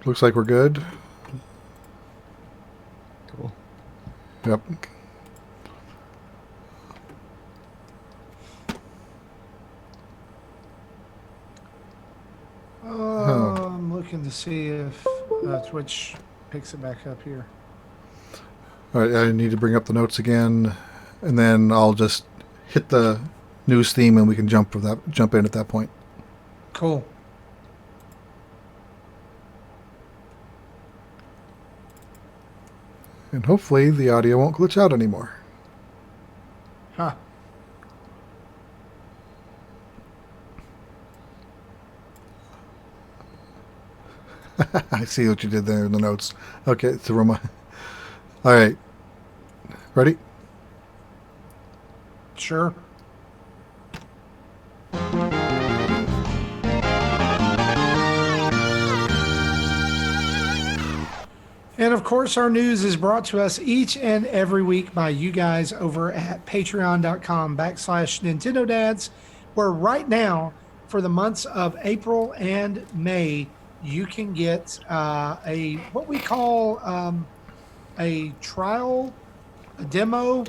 Looks like we're good. Cool. Yep. Oh. I'm looking to see if Twitch picks it back up here. All right, I need to bring up the notes again, and then I'll just hit the news theme, and we can jump in at that point. Cool. And hopefully the audio won't glitch out anymore. Huh. I see what you did there in the notes. Okay, it's a Roma. All right. Ready? Sure. And of course, our news is brought to us each and every week by you guys over at patreon.com/Nintendo Dads, where right now, for the months of April and May, you can get what we call a trial, a demo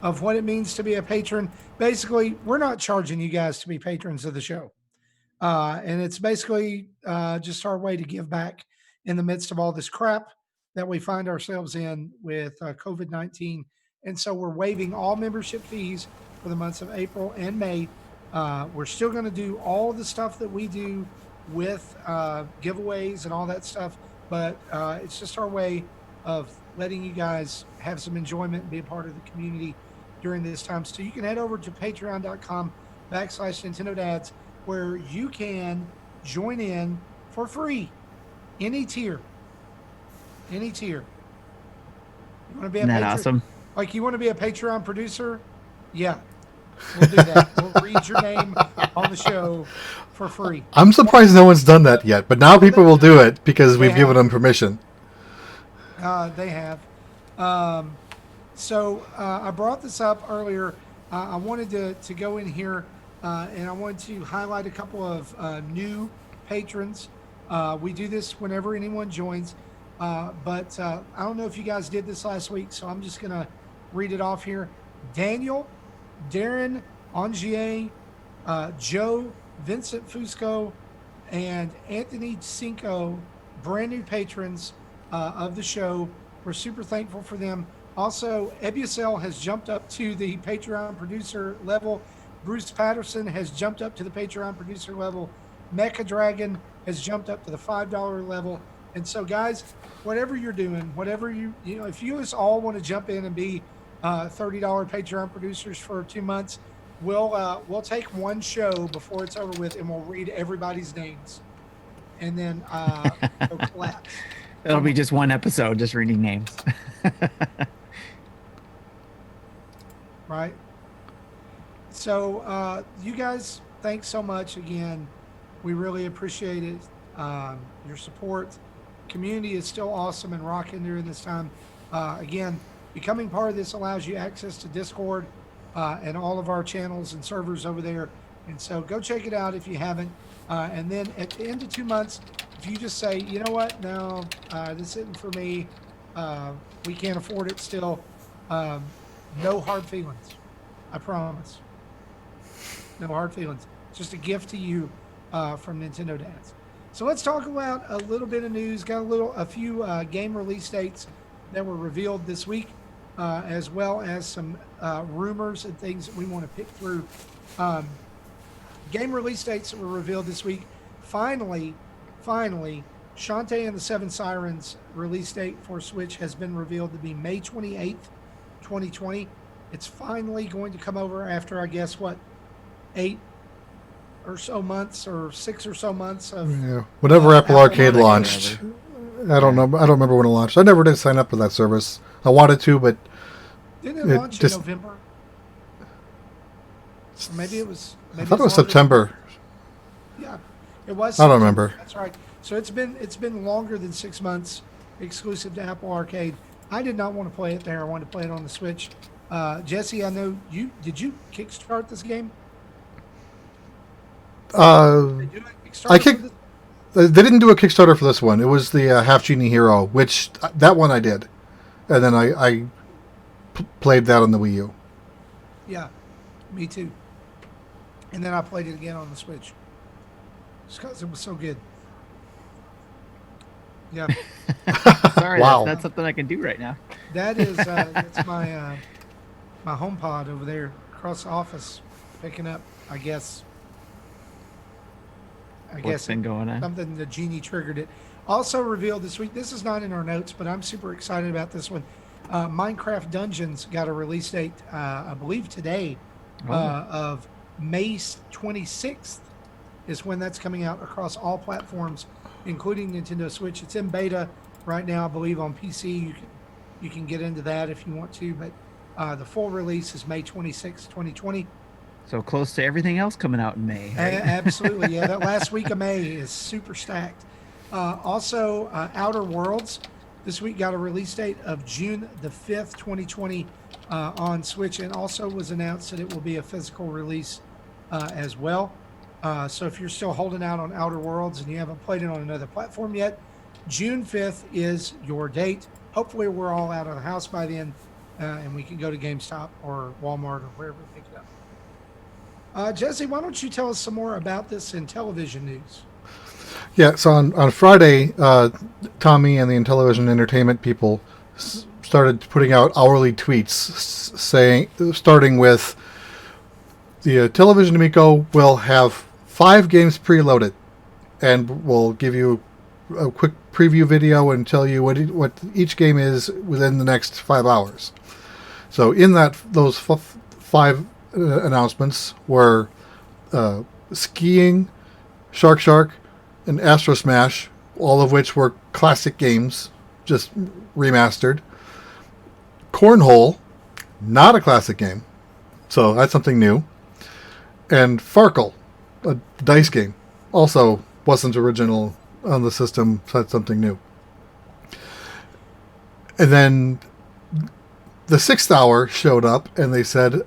of what it means to be a patron. Basically, we're not charging you guys to be patrons of the show. And it's basically just our way to give back in the midst of all this crap that we find ourselves in with COVID-19. And so we're waiving all membership fees for the months of April and May. We're still going to do all the stuff that we do with giveaways and all that stuff, but it's just our way of letting you guys have some enjoyment and be a part of the community during this time. So you can head over to patreon.com/Nintendo Dads, where you can join in for free. Any tier. Any tier. You want to be a Isn't that patron? awesome? Like, you want to be a Patreon producer? Yeah. We'll do that. We'll read your name on the show for free. I'm surprised no one's done that yet, but now people will do it because we've given them permission. They have. So I brought this up earlier. I wanted to go in here and I wanted to highlight a couple of new patrons. We do this whenever anyone joins, but I don't know if you guys did this last week, so I'm just going to read it off here. Daniel, Darren, Angier, Joe, Vincent Fusco, and Anthony Cinco, brand new patrons of the show. We're super thankful for them. Also, Ebucel has jumped up to the Patreon producer level. Bruce Patterson has jumped up to the Patreon producer level. Mecha Dragon has jumped up to the $5 level. And so, guys, whatever you're doing, whatever if you just all want to jump in and be $30 Patreon producers for 2 months, we'll take one show before it's over with, and we'll read everybody's names, and then go collapse. It'll be just one episode, just reading names. Right. So, you guys, thanks so much again. We really appreciate it. Your support. Community is still awesome and rocking during this time. Again, becoming part of this allows you access to Discord and all of our channels and servers over there. And so go check it out if you haven't. And then at the end of 2 months, if you just say, you know what, no, this isn't for me, we can't afford it still, no hard feelings. I promise. No hard feelings. It's just a gift to you from Nintendo Dads. So let's talk about a little bit of news. Got a few game release dates that were revealed this week, as well as some rumors and things that we want to pick through. Game release dates that were revealed this week. Finally, Shantae and the Seven Sirens release date for Switch has been revealed to be May 28th, 2020. It's finally going to come over after, I guess, 8 or so months or 6 or so months of whenever Apple Arcade launched. I don't know. I don't remember when it launched. I never did sign up for that service. I wanted to, but didn't it launch in November? Or maybe it was. I thought it was September. Yeah, it was. I don't remember. That's right. So it's been longer than 6 months, exclusive to Apple Arcade. I did not want to play it there. I wanted to play it on the Switch. Jesse, I know you kickstart this game? I kicked. They didn't do a Kickstarter for this one. It was the Half Genie Hero, which that one I did, and then I played that on the Wii U. Yeah, me too. And then I played it again on the Switch. Just because it was so good. Yeah. Sorry, Wow. that's something I can do right now. That is that's my home pod over there across the office picking up, I guess. What's been going on? Something the genie triggered it. Also revealed this week, this is not in our notes, but I'm super excited about this one. Minecraft Dungeons got a release date, I believe today, of May 26th is when that's coming out across all platforms, including Nintendo Switch. It's in beta right now, I believe, on PC. You can get into that if you want to, but the full release is May 26th, 2020. So close to everything else coming out in May. Right? Absolutely, yeah. That last week of May is super stacked. Also, Outer Worlds this week got a release date of June the 5th, 2020 on Switch, and also was announced that it will be a physical release as well. So if you're still holding out on Outer Worlds and you haven't played it on another platform yet, June 5th is your date. Hopefully we're all out of the house by then and we can go to GameStop or Walmart or wherever we pick it up. Jesse, why don't you tell us some more about this in television news? Yeah, so on Friday, Tommy and the Intellivision Entertainment people started putting out hourly tweets starting with the Television Amico will have 5 games preloaded, and we'll give you a quick preview video and tell you what each game is within the next 5 hours. So in those 5 announcements were Skiing, Shark, and Astro Smash, all of which were classic games, just remastered. Cornhole, not a classic game, so that's something new. And Farkle, a dice game, also wasn't original on the system, so that's something new. And then the 6th hour showed up, and they said,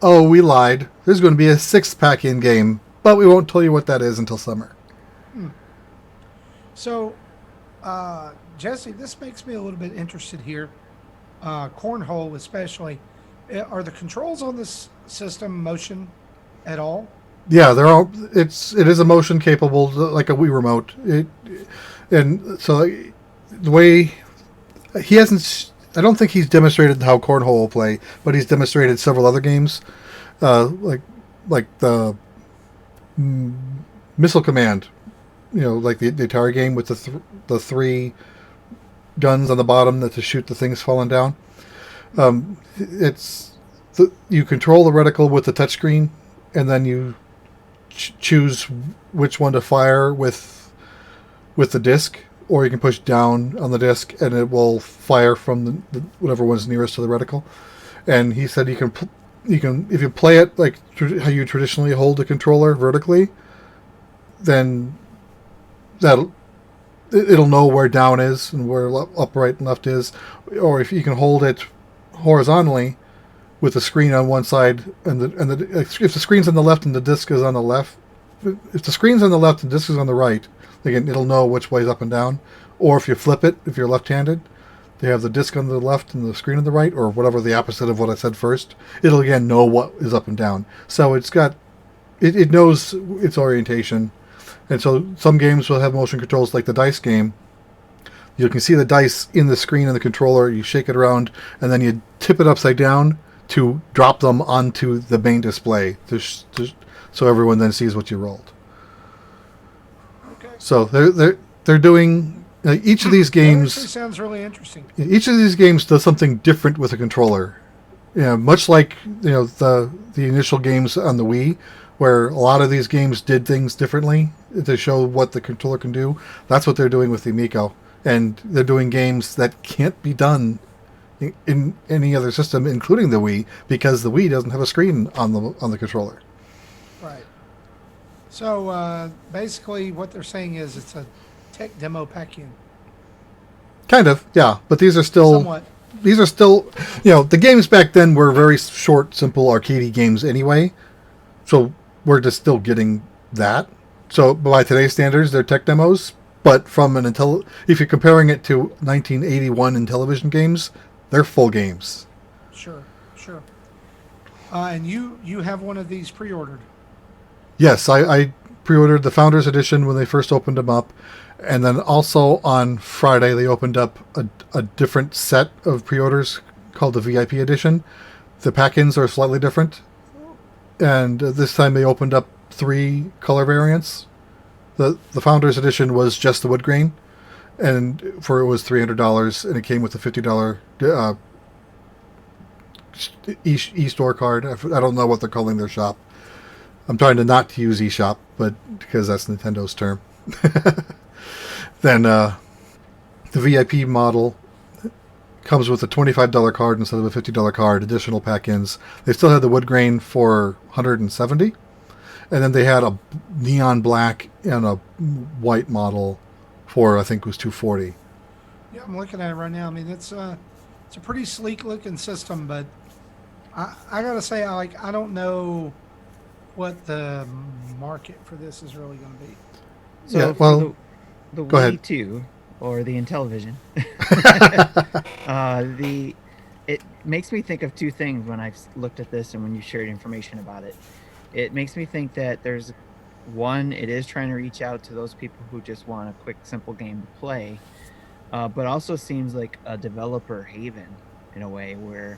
oh, we lied. There's going to be a 6th pack-in game, but we won't tell you what that is until summer. So, Jesse, this makes me a little bit interested here. Cornhole especially. Are the controls on this system motion at all? Yeah, they're all. It is a motion capable, like a Wii remote. And so the way he hasn't. I don't think he's demonstrated how Cornhole will play, but he's demonstrated several other games, like the Missile Command, like the Atari game with the 3 guns on the bottom to shoot the things falling down. You control the reticle with the touchscreen, and then you choose which one to fire with the disc. Or you can push down on the disc, and it will fire from the whatever one's nearest to the reticle. And he said you can if you play it like how you traditionally hold a controller vertically, then it'll know where down is and where up, right, and left is. Or if you can hold it horizontally with the screen on one side and if the screen's on the left and the disc is on the left, if the screen's on the left and the disc is on the right. Again, it'll know which way is up and down. Or if you flip it, if you're left-handed, they have the disc on the left and the screen on the right, or whatever the opposite of what I said first. It'll again know what is up and down. So it knows its orientation. And so some games will have motion controls, like the dice game. You can see the dice in the screen and the controller. You shake it around, and then you tip it upside down to drop them onto the main display, so everyone then sees what you rolled. So they're doing each of these games. That actually sounds really interesting. Each of these games does something different with a controller. Much like the initial games on the Wii, where a lot of these games did things differently to show what the controller can do. That's what they're doing with the Amico, and they're doing games that can't be done in any other system, including the Wii, because the Wii doesn't have a screen on the controller. Right. So basically what they're saying is it's a tech demo pack-in. Kind of, yeah. But these are still... Somewhat. These are still... the games back then were very short, simple, arcadey games anyway. So we're just still getting that. So by today's standards, they're tech demos. But from if you're comparing it to 1981 in television games, they're full games. Sure, sure. And you have one of these pre-ordered. Yes, I pre-ordered the Founders Edition when they first opened them up, and then also on Friday they opened up a different set of pre-orders called the VIP Edition. The pack-ins are slightly different, and this time they opened up 3 color variants. The Founders Edition was just the wood grain, and it was $300, and it came with a $50 e-store card. I don't know what they're calling their shop. I'm trying to not to use eShop, but because that's Nintendo's term. Then the VIP model comes with a $25 card instead of a $50 card, additional pack-ins. They still had the wood grain for $170, and then they had a neon black and a white model for, I think it was $240. Yeah, I'm looking at it right now. I mean, it's a pretty sleek looking system, but I gotta say, I don't know what the market for this is really going to be. So yeah, well, the go Wii ahead. 2 or the Intellivision, it makes me think of 2 things when I've looked at this and when you shared information about it. It makes me think that there's one, it is trying to reach out to those people who just want a quick, simple game to play, but also seems like a developer haven in a way where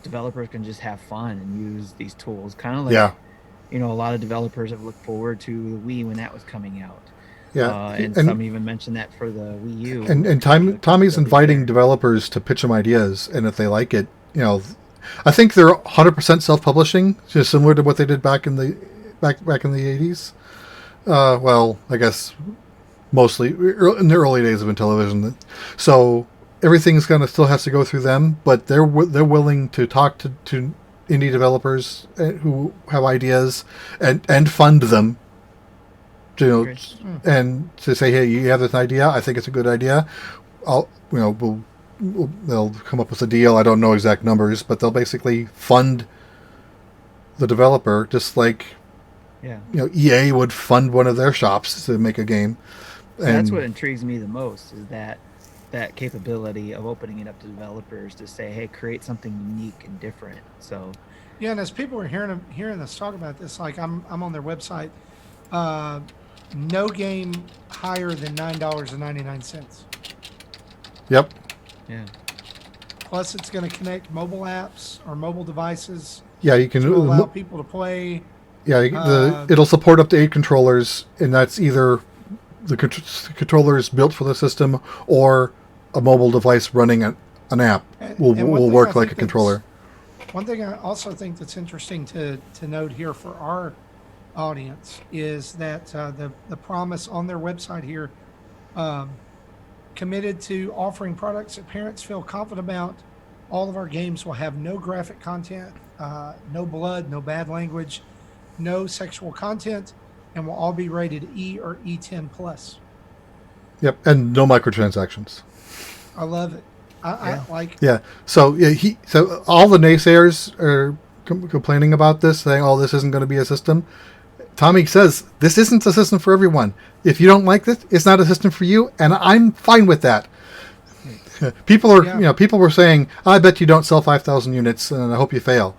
developers can just have fun and use these tools, kind of like a lot of developers have looked forward to the Wii when that was coming out. Yeah, and some even mentioned that for the Wii U. And Tommy's inviting developers to pitch them ideas, and if they like it, I think they're 100% self-publishing, just similar to what they did back in the 80s. Well, I guess mostly in the early days of Intellivision. So everything's gonna still has to go through them, but they're willing to talk to indie developers who have ideas and fund them. And to say, hey, you have this idea. I think it's a good idea. They'll come up with a deal. I don't know exact numbers, but they'll basically fund the developer, just like EA would fund one of their shops to make a game. So that's what intrigues me the most, is that capability of opening it up to developers to say, hey, create something unique and different. So yeah, and as people are hearing us talk about this, like I'm on their website, no game higher than $9.99. Yep. Yeah. Plus, it's going to connect mobile apps or mobile devices. Yeah, you can to allow people to play. Yeah, it'll support up to 8 controllers, and that's either the controllers built for the system or a mobile device running an app will work like a controller. One thing I also think that's interesting to note here for our audience is that the promise on their website here, committed to offering products that parents feel confident about. All of our games will have no graphic content, no blood, no bad language, no sexual content, and will all be rated E or E10 plus. Yep, and no microtransactions. I love it. I like. Yeah. So so all the naysayers are complaining about this, saying, "Oh, this isn't going to be a system." Tommy says, this isn't a system for everyone. If you don't like this, it's not a system for you, and I'm fine with that. People were saying, I bet you don't sell 5,000 units, and I hope you fail.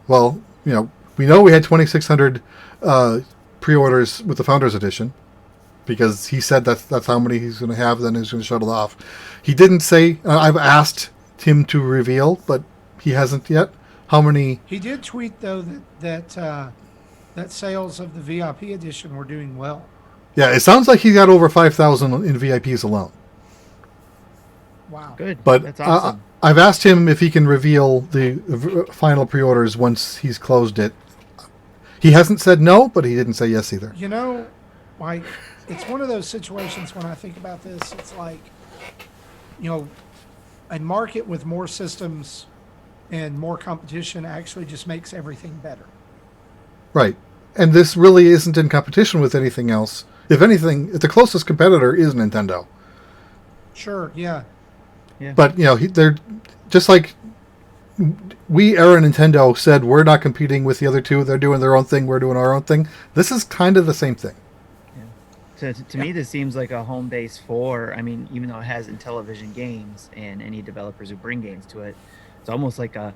Well, we know we had 2,600 pre-orders with the Founders Edition, because he said that's how many he's going to have, then he's going to shut it off. He didn't say, I've asked him to reveal, but he hasn't yet, how many... He did tweet, though, that sales of the VIP edition were doing well. Yeah, it sounds like he got over 5,000 in VIPs alone. Wow. Good. But that's awesome. I've asked him if he can reveal the final pre-orders once he's closed it. He hasn't said no, but he didn't say yes either. Like, it's one of those situations when I think about this, it's like, a market with more systems and more competition actually just makes everything better. Right. And this really isn't in competition with anything else. If anything, the closest competitor is Nintendo. Sure, yeah. But, they're just like we, Era Nintendo, said we're not competing with the other two. They're doing their own thing. We're doing our own thing. This is kind of the same thing. Yeah. To me, this seems like a home base for. I mean, even though it has Intellivision games and any developers who bring games to it, it's almost like a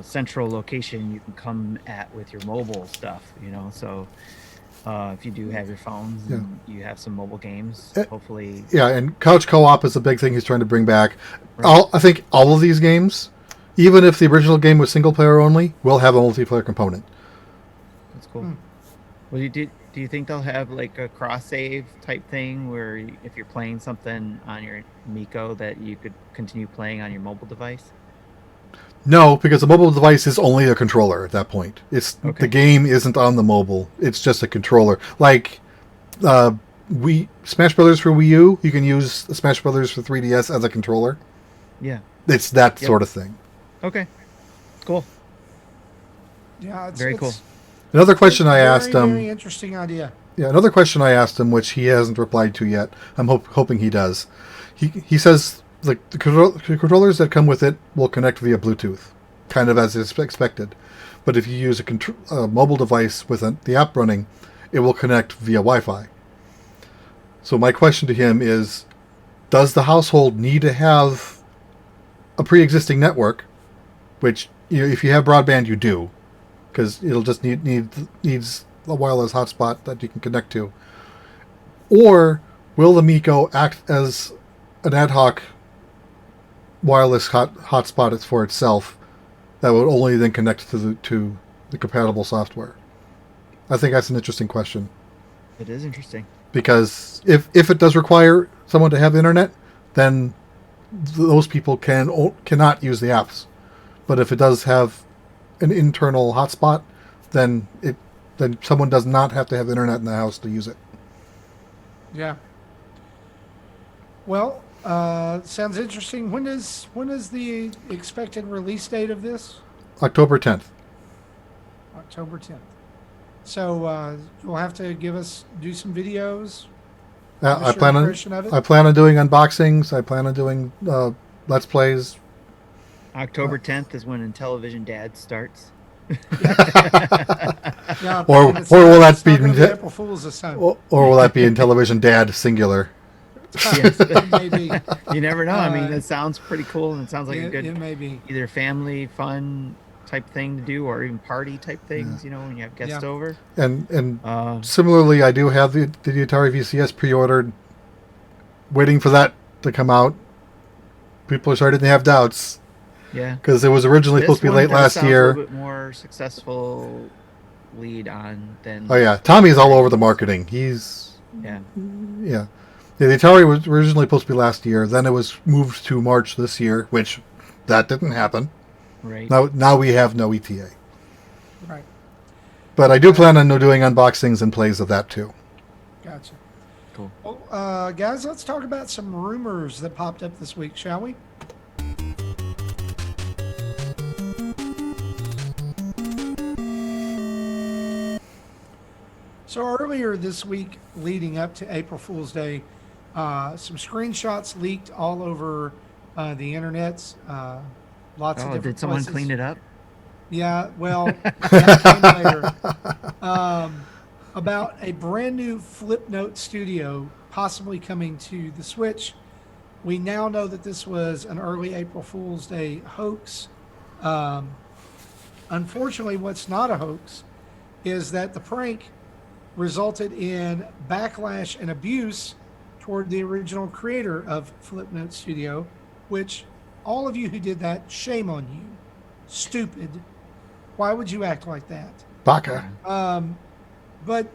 central location you can come at with your mobile stuff. So if you do have your phones Yeah. and you have some mobile games, hopefully. Yeah, and couch co-op is a big thing he's trying to bring back. Right. I think all of these games, even if the original game was single player only, will have a multiplayer component. That's cool. Well, do you think they'll have like a cross save type thing where if you're playing something on your Miko that you could continue playing on your mobile device? No, because the mobile device is only a controller at that point. It's Okay. the game isn't on the mobile. It's just a controller. Like Smash Brothers for Wii U, you can use Smash Brothers for 3DS as a controller. Yeah. It's that sort of thing. Okay. Cool. Yeah, Very cool. Another question I asked him. Very interesting idea. Yeah, another question I asked him, which he hasn't replied to yet. I'm hoping he does. He says the controllers that come with it will connect via Bluetooth, kind of as is expected. But if you use a mobile device with the app running, it will connect via Wi-Fi. So my question to him is, does the household need to have a pre-existing network, which if you have broadband, you do, because it'll just needs a wireless hotspot that you can connect to, or will the Miko act as an ad hoc wireless hotspot for itself that would only then connect to the compatible software? I think that's an interesting question. It is interesting. Because if it does require someone to have internet, then those people cannot use the apps. But if it does have an internal hotspot, then someone does not have to have internet in the house to use it. Yeah. Well, sounds interesting. When is the expected release date of this? October 10th. October 10th. So you'll have to do some videos. I Your plan impression of it? doing unboxings. I plan on doing let's plays. October 10th is when Intellivision Dad starts. Yeah, Or and it's will that it's not be gonna April Fool's this time? Or will that be in television dad singular? Yes. Maybe. You never know. I mean, that sounds pretty cool, and it sounds like a It good may be. either family fun type thing to do, or even party type things. When you have guests Yeah. over. And similarly, I do have the Atari VCS pre-ordered, waiting for that to come out. People are starting to have doubts Yeah. because it was originally supposed to be one late does last sound year. A little bit more successful lead on than. Oh yeah, Tommy's all over the marketing. He's Yeah. yeah. The Atari was originally supposed to be last year. Then it was moved to March this year, which that didn't happen. Right. Now we have no ETA. Right. But I do plan on doing unboxings and plays of that too. Gotcha. Cool. Well, guys, let's talk about some rumors that popped up this week, shall we? So earlier this week, leading up to April Fool's Day, some screenshots leaked all over the internets. Lots of Oh, different did someone places. clean it up? Yeah, well, that came later. About a brand new Flipnote studio possibly coming to the Switch. We now know that this was an early April Fool's Day hoax. Unfortunately, what's not a hoax is that the prank resulted in backlash and abuse toward the original creator of Flipnote Studio, which all of you who did that, shame on you. Stupid. Why would you act like that? Baka. But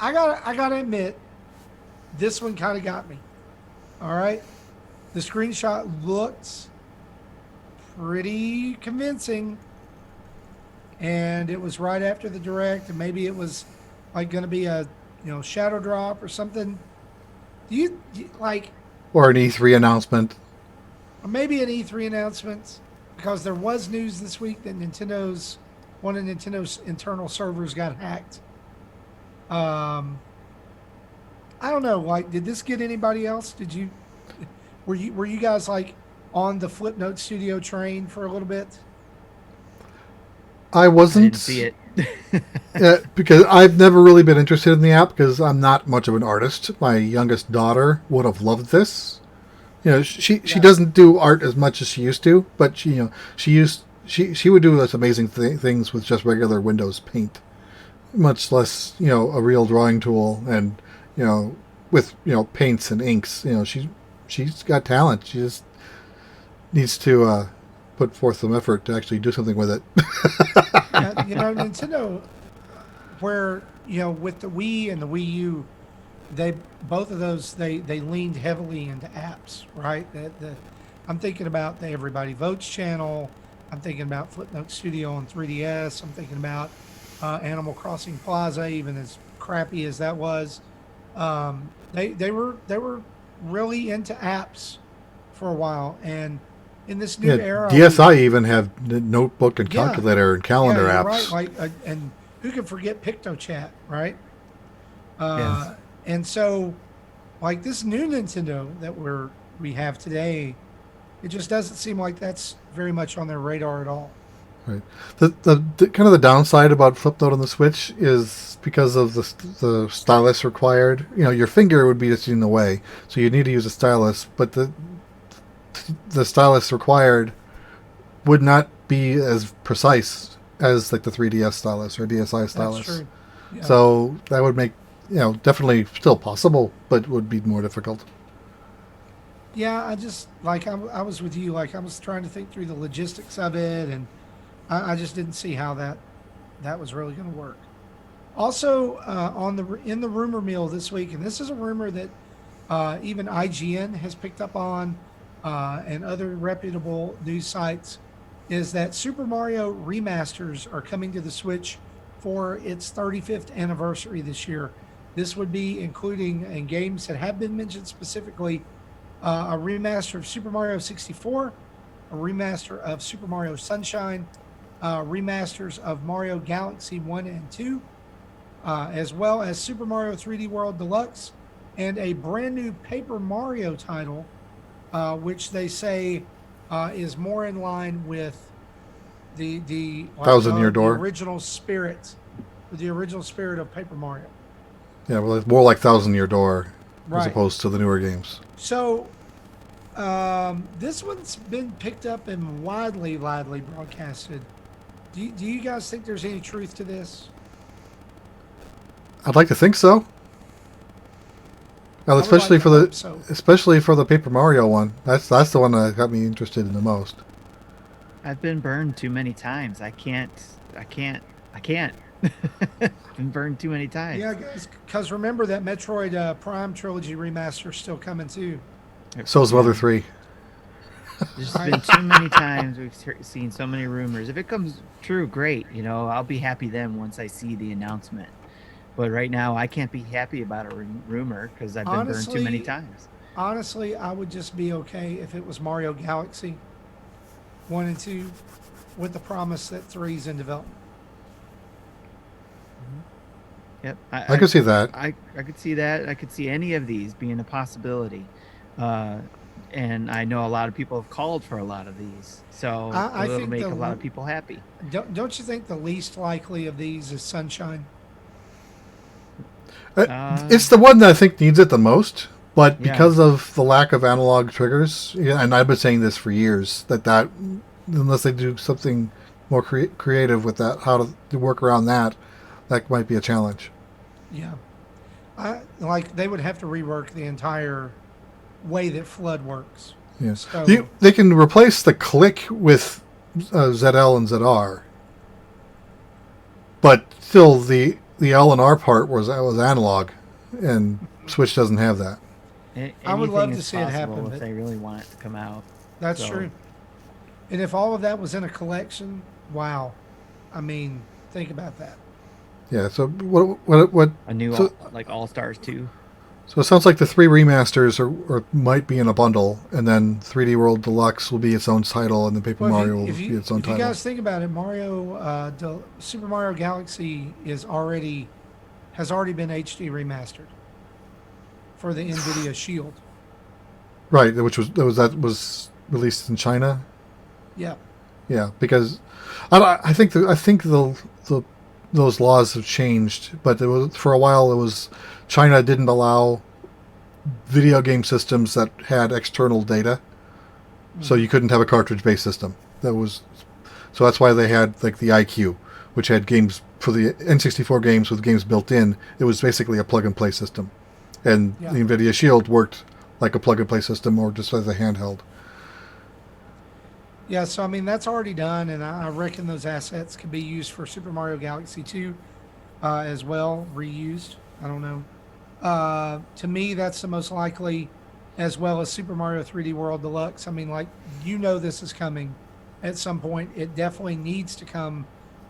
I gotta admit, this one kind of got me. All right, the screenshot looks pretty convincing, and it was right after the direct, and maybe it was like going to be a shadow drop or something. Do you like, Or an E3 announcement. or maybe an E3 announcement? Because there was news this week that one of Nintendo's internal servers got hacked. I don't know. Like, did this get anybody else? Were you guys like on the Flipnote Studio train for a little bit? I wasn't. I didn't see it. Because I've never really been interested in the app because I'm not much of an artist. My youngest daughter would have loved this. She Yeah. doesn't do art as much as she used to, but she would do those amazing things with just regular Windows Paint, much less a real drawing tool and with paints and inks. She's got talent. She just needs to put forth some effort to actually do something with it. Yeah, Nintendo, where with the Wii and the Wii U, they both of those they leaned heavily into apps, right? I'm thinking about the Everybody Votes channel. I'm thinking about Flipnote Studio on 3DS. I'm thinking about Animal Crossing Plaza, even as crappy as that was. They were really into apps for a while, and in this new Yeah, era, DSi even have notebook and yeah, calculator and yeah, calendar you're right. apps. Like, and who can forget PictoChat, right? Yes. And so, like this new Nintendo that we have today, it just doesn't seem like that's very much on their radar at all. Right. The kind of the downside about Flipnote on the Switch is because of the stylus required. Your finger would be just in the way, so you need to use a stylus. But the stylus required would not be as precise as like the 3DS stylus or DSi That's stylus. true. Yeah. So that would make definitely still possible, but would be more difficult. Yeah, I just like I was with you. Like I was trying to think through the logistics of it, and I just didn't see how that was really going to work. Also, in the rumor mill this week, and this is a rumor that even IGN has picked up on, and other reputable news sites, is that Super Mario remasters are coming to the Switch for its 35th anniversary this year. This would be including in games that have been mentioned specifically a remaster of Super Mario 64, a remaster of Super Mario Sunshine, remasters of Mario Galaxy 1 and 2, as well as Super Mario 3D World Deluxe, and a brand new Paper Mario title, which they say is more in line with the like Thousand Year the Door. original spirit, the original spirit of Paper Mario. Yeah, well, it's more like Thousand Year Door as Right. opposed to the newer games. So this one's been picked up and widely broadcasted. Do you guys think there's any truth to this? I'd like to think so. Well, I would like especially to for the hope so. especially for the Paper Mario one. That's the one that got me interested in the most. I've been burned too many times. I can't. Been burned too many times. Yeah, because remember that Metroid Prime trilogy remaster is still coming too. So is Mother 3. There's Right. been too many times we've seen so many rumors. If it comes true, great. I'll be happy then once I see the announcement. But right now, I can't be happy about a rumor because I've been burned too many times. Honestly, I would just be okay if it was Mario Galaxy 1 and 2 with the promise that 3's in development. Yep, I could see that. I could see that. I could see any of these being a possibility. And I know a lot of people have called for a lot of these, so I it'll think make the a lot of people happy. don't you think the least likely of these is Sunshine? It's the one that I think needs it the most, but Yeah. because of the lack of analog triggers, yeah, and I've been saying this for years, that unless they do something more creative with that, how to work around that might be a challenge. Yeah, like they would have to rework the entire way that Flood works. Yeah, So they can replace the click with ZL and ZR, but still the L and R part was analog, and Switch doesn't have that. I would love Anything to is see it happen, possible but if they really want it to come out. that's So- true. And if all of that was in a collection, wow. I mean, think about that. Yeah. So what? A new So- like All Stars 2. So it sounds like the three remasters or might be in a bundle, and then 3D World Deluxe will be its own title, and then Paper Well, Mario will if be you, its own if you title. guys think about it, Super Mario Galaxy has already been HD remastered for the NVIDIA Shield. Right, that was released in China. Yeah. Yeah, because I think the those laws have changed, but it was, for a while it was China didn't allow video game systems that had external data, so Hmm. you couldn't have a cartridge-based system. That was so that's why they had like the IQ, which had games for the N64 games with games built in. It was basically a plug-and-play system, and Yeah. the NVIDIA Shield worked like a plug-and-play system or just as a handheld. Yeah, so I mean that's already done, and I reckon those assets could be used for Super Mario Galaxy 2 as well, reused. I don't know. To me, that's the most likely, as well as Super Mario 3D World Deluxe. I mean, like this is coming at some point. It definitely needs to come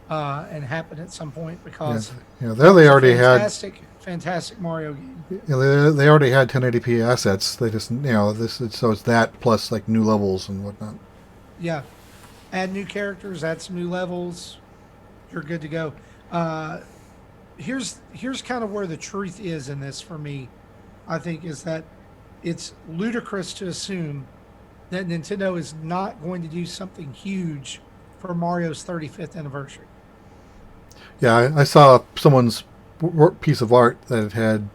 and happen at some point Yeah, because yeah. There that they was a already had. fantastic, fantastic Mario game. They already had 1080p assets. They just this so it's that plus like new levels and whatnot. Yeah, add new characters, add some new levels. You're good to go. Uh, here's kind of where the truth is in this for me. I think is that it's ludicrous to assume that Nintendo is not going to do something huge for Mario's 35th anniversary. Yeah, I saw someone's piece of art that it had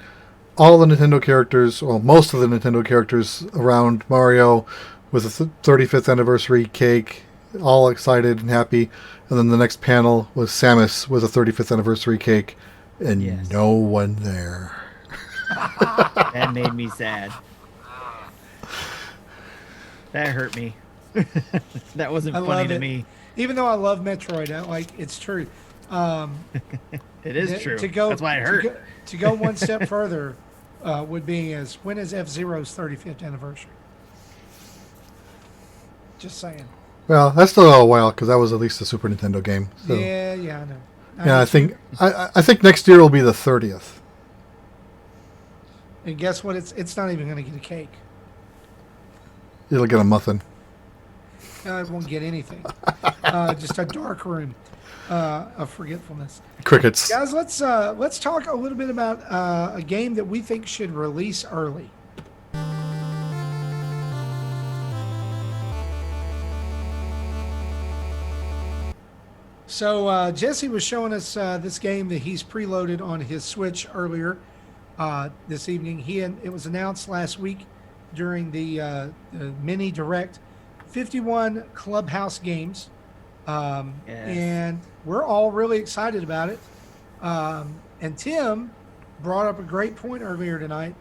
all the Nintendo characters, well, most of the Nintendo characters around Mario with a 35th anniversary cake, all excited and happy. And then the next panel was Samus with a 35th anniversary cake, and Yes, no one there. that made me sad. That hurt me. That I wasn't funny love to it. me. Even though I love Metroid, like it's true. Um, It is to true. That's go why it to hurt. go to go one step further would be as when is F Zero's 35th anniversary? Just saying. Well, that's still a while because that was at least a Super Nintendo game. So Yeah, yeah, I know. yeah, 92. I think next year will be the 30th. And guess what? It's not even going to get a cake. It'll get a muffin. It won't get anything. Just a dark room of forgetfulness. Crickets. Guys, let's talk a little bit about a game that we think should release early. So Jesse was showing us this game that he's preloaded on his Switch earlier this evening. It was announced last week during the mini direct. 51 Clubhouse games, Yes. and we're all really excited about it. And Tim brought up a great point earlier tonight.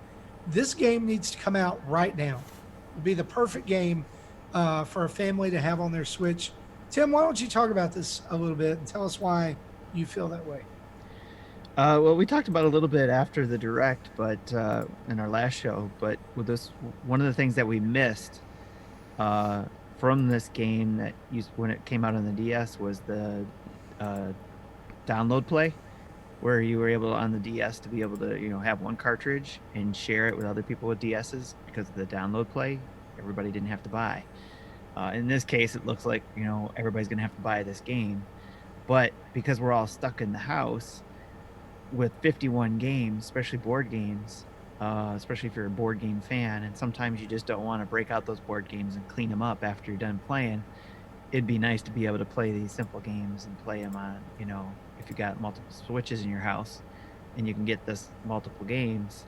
This game needs to come out right now. It would be the perfect game for a family to have on their Switch. Tim, why don't you talk about this a little bit and tell us why you feel that way? Well, we talked about it a little bit after the direct, but in our last show. But with this, one of the things that we missed uh, from this game that used when it came out on the DS was the uh, download play, where you were able on the DS to be able to have one cartridge and share it with other people with DSs because of the download play. Everybody didn't have to buy. In this case, it looks like everybody's gonna have to buy this game, but because we're all stuck in the house with 51 games, especially board games, especially if you're a board game fan, and sometimes you just don't want to break out those board games and clean them up after you're done playing. It'd be nice to be able to play these simple games and play them on, if you got multiple Switches in your house and you can get this multiple games,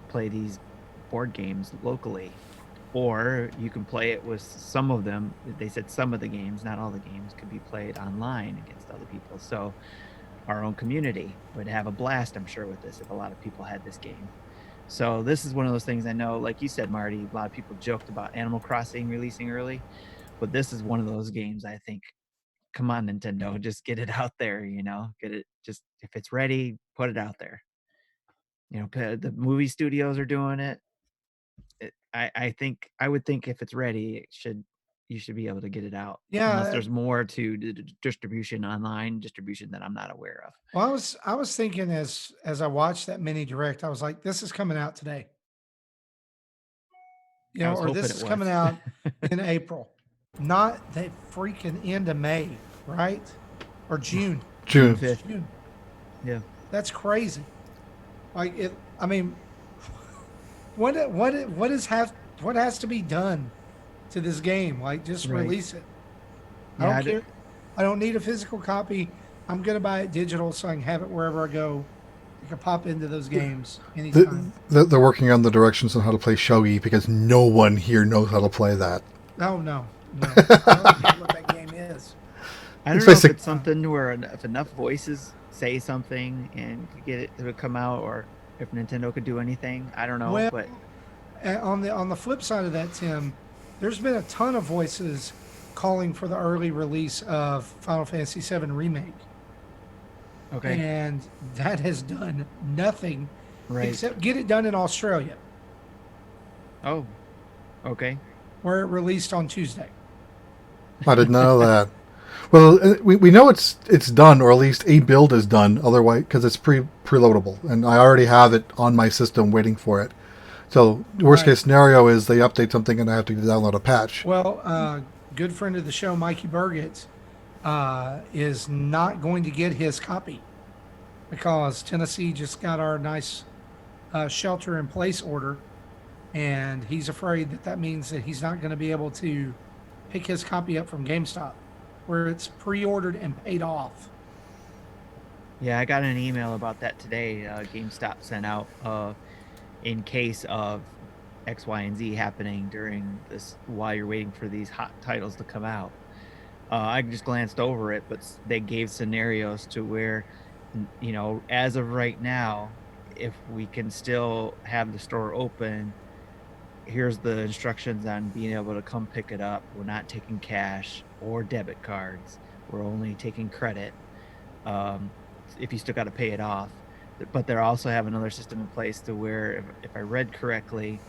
play these board games locally. Or you can play it with some of them. They said some of the games, not all the games, could be played online against other people. So our own community would have a blast, I'm sure, with this if a lot of people had this game. So this is one of those things. I know, like you said, Marty, a lot of people joked about Animal Crossing releasing early, but this is one of those games I think, come on, Nintendo, just get it out there, get it, just if it's ready, put it out there. The movie studios are doing it. I think I would think if it's ready, you should be able to get it out, unless Yeah, there's more to the distribution, online distribution, that I'm not aware of. well, I was thinking as I watched that mini direct, I was like, this is coming out today, I was or hoping this it is was. coming out in April, not the freaking end of May, right? Or June. June June. 5th. June. Yeah. That's crazy. Like it. I mean, what has to be done to this game? Like, just Right. release it. I Yeah. don't care. I don't need a physical copy. I'm gonna buy it digital so I can have it wherever I go. I can pop into those games The, anytime. they're working on the directions on how to play shogi because no one here knows how to play that. Oh no, no, I don't even know what that game is. I It's don't know if basic. it's something where if enough voices say something and could get it to come out, or if Nintendo could do anything. I don't know, Well, but on the flip side of that, Tim, there's been a ton of voices calling for the early release of Final Fantasy VII Remake, okay, and that has done nothing right. except get it done in Australia, Oh, okay. where it released on Tuesday. I didn't know that. Well, we know it's done, or at least a build is done. Otherwise, because it's preloadable, and I already have it on my system waiting for it. So worst Right. case scenario is they update something and I have to download a patch. Well, good friend of the show, Mikey Burgett, is not going to get his copy because Tennessee just got our nice shelter in place order, and he's afraid that that means that he's not going to be able to pick his copy up from GameStop, where it's pre-ordered and paid off. Yeah, I got an email about that today. GameStop sent out in case of X, Y, and Z happening during this while you're waiting for these hot titles to come out. I just glanced over it, but they gave scenarios to where, as of right now, if we can still have the store open, here's the instructions on being able to come pick it up. We're not taking cash or debit cards. We're only taking credit. Um, if you still got to pay it off, but they also have another system in place to where, if I read correctly,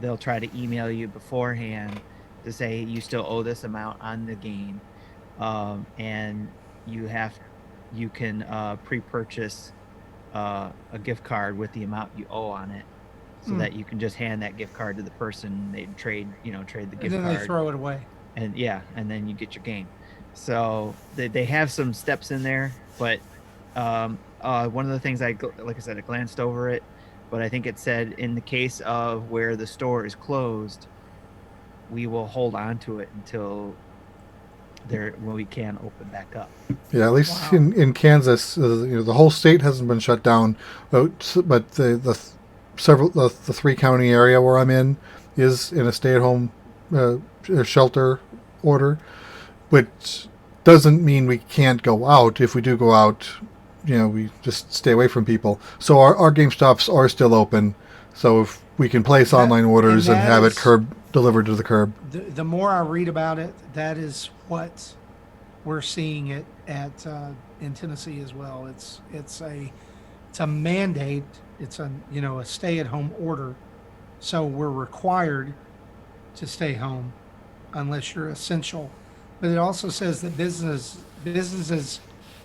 they'll try to email you beforehand to say you still owe this amount on the game, and you can pre-purchase a gift card with the amount you owe on it, so Hmm. that you can just hand that gift card to the person. They trade the And gift then they card, throw it away. and yeah, and then you get your game. So they have some steps in there, but one of the things like I said, I glanced over it, but I think it said in the case of where the store is closed, we will hold on to it until when we can open back up. Yeah, at least Wow. in Kansas, the whole state hasn't been shut down, but the 3 county area where I'm in is in a stay-at-home uh, shelter order, which doesn't mean we can't go out. If we do go out, we just stay away from people. So our GameStops are still open. So if we can place That online and orders and that have it is delivered to the curb. the more I read about it, that is what we're seeing it at in Tennessee as well. It's a mandate. It's a stay at home order. So we're required to stay home unless you're essential. But it also says that businesses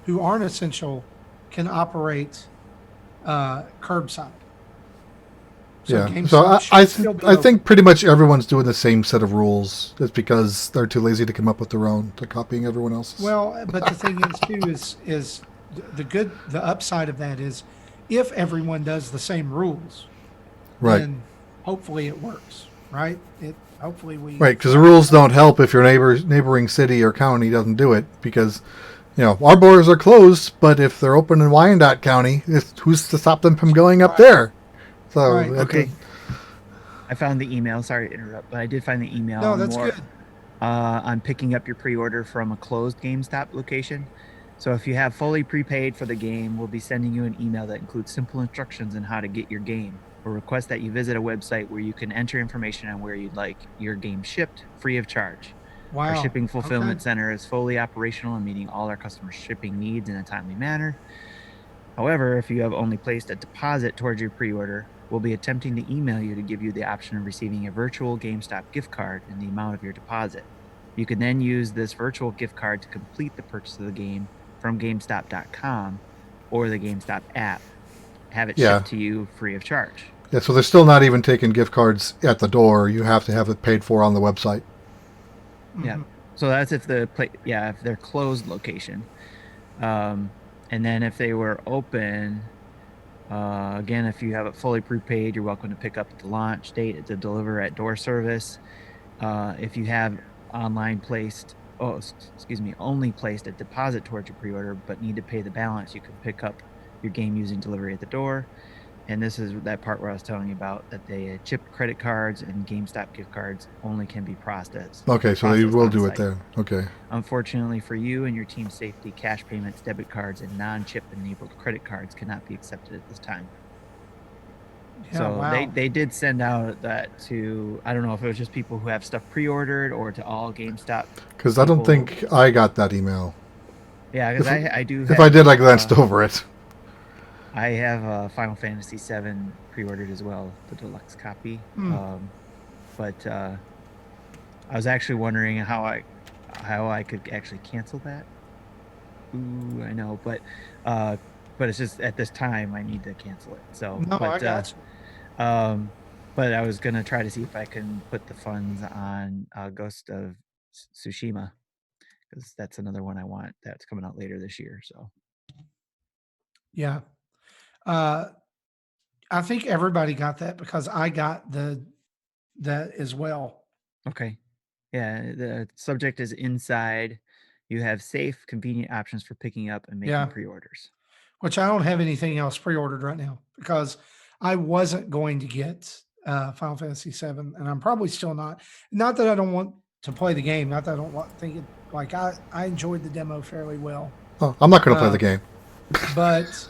who aren't essential can operate curbside. So Yeah. So GameStop should still be I think open. pretty much everyone's doing the same set of rules. It's because they're too lazy to come up with their own. They're copying everyone else's. Well, but the thing is too is the upside of that is if everyone does the same rules, Right. then hopefully it works, right? It hopefully we Right. Because the rules don't help if your neighboring city or county doesn't do it. Because our borders are closed, but if they're open in Wyandotte County, who's to stop them from going up right, there? So right. Okay, I found the email. Sorry to interrupt, but I did find the email No, on that's more good. on picking up your pre-order from a closed GameStop location. So if you have fully prepaid for the game, we'll be sending you an email that includes simple instructions on how to get your game. We'll request that you visit a website where you can enter information on where you'd like your game shipped free of charge. Our Wow. shipping Okay. fulfillment center is fully operational and meeting all our customers' shipping needs in a timely manner. However, if you have only placed a deposit towards your pre-order, we'll be attempting to email you to give you the option of receiving a virtual GameStop gift card in the amount of your deposit. You can then use this virtual gift card to complete the purchase of the game from GameStop.com or the GameStop app. Have it yeah. shipped to you free of charge. Yeah. So they're still not even taking gift cards at the door. You have to have it paid for on the website. Yeah. Hmm. So that's if if they're closed location. And then if they were open, again, if you have it fully prepaid, you're welcome to pick up at the launch date to deliver at door service. If you have online placed excuse me, only placed a deposit towards your pre-order but need to pay the balance, you can pick up your game using delivery at the door. And this is that part where I was telling you about that they chipped credit cards and GameStop gift cards only can be processed. Okay, so they will do it on-site. there. Okay. Unfortunately for you and your team's safety, cash payments, debit cards, and non-chip enabled credit cards cannot be accepted at this time. Yeah, So wow. they did send out that to, I don't know if it was just people who have stuff pre-ordered or to all GameStop. Because I don't people. think I got that email. Yeah, because I do. If I did, I glanced over it. I have Final Fantasy VII pre-ordered as well, the deluxe copy. But I was actually wondering how I could actually cancel that. Ooh, I know, but it's just at this time I need to cancel it. So, No, I got you. But I was gonna try to see if I can put the funds on Ghost of Tsushima, because that's another one I want that's coming out later this year. So Yeah. I think everybody got that because I got that as well. okay, yeah. The subject is inside. You have safe, convenient options for picking up and making Yeah. pre-orders. Which I don't have anything else pre-ordered right now because I wasn't going to get Final Fantasy VII, and I'm probably still not. Not that I don't want to play the game. Not that I don't think it. Like I enjoyed the demo fairly well. Oh, I'm not going to play the game. But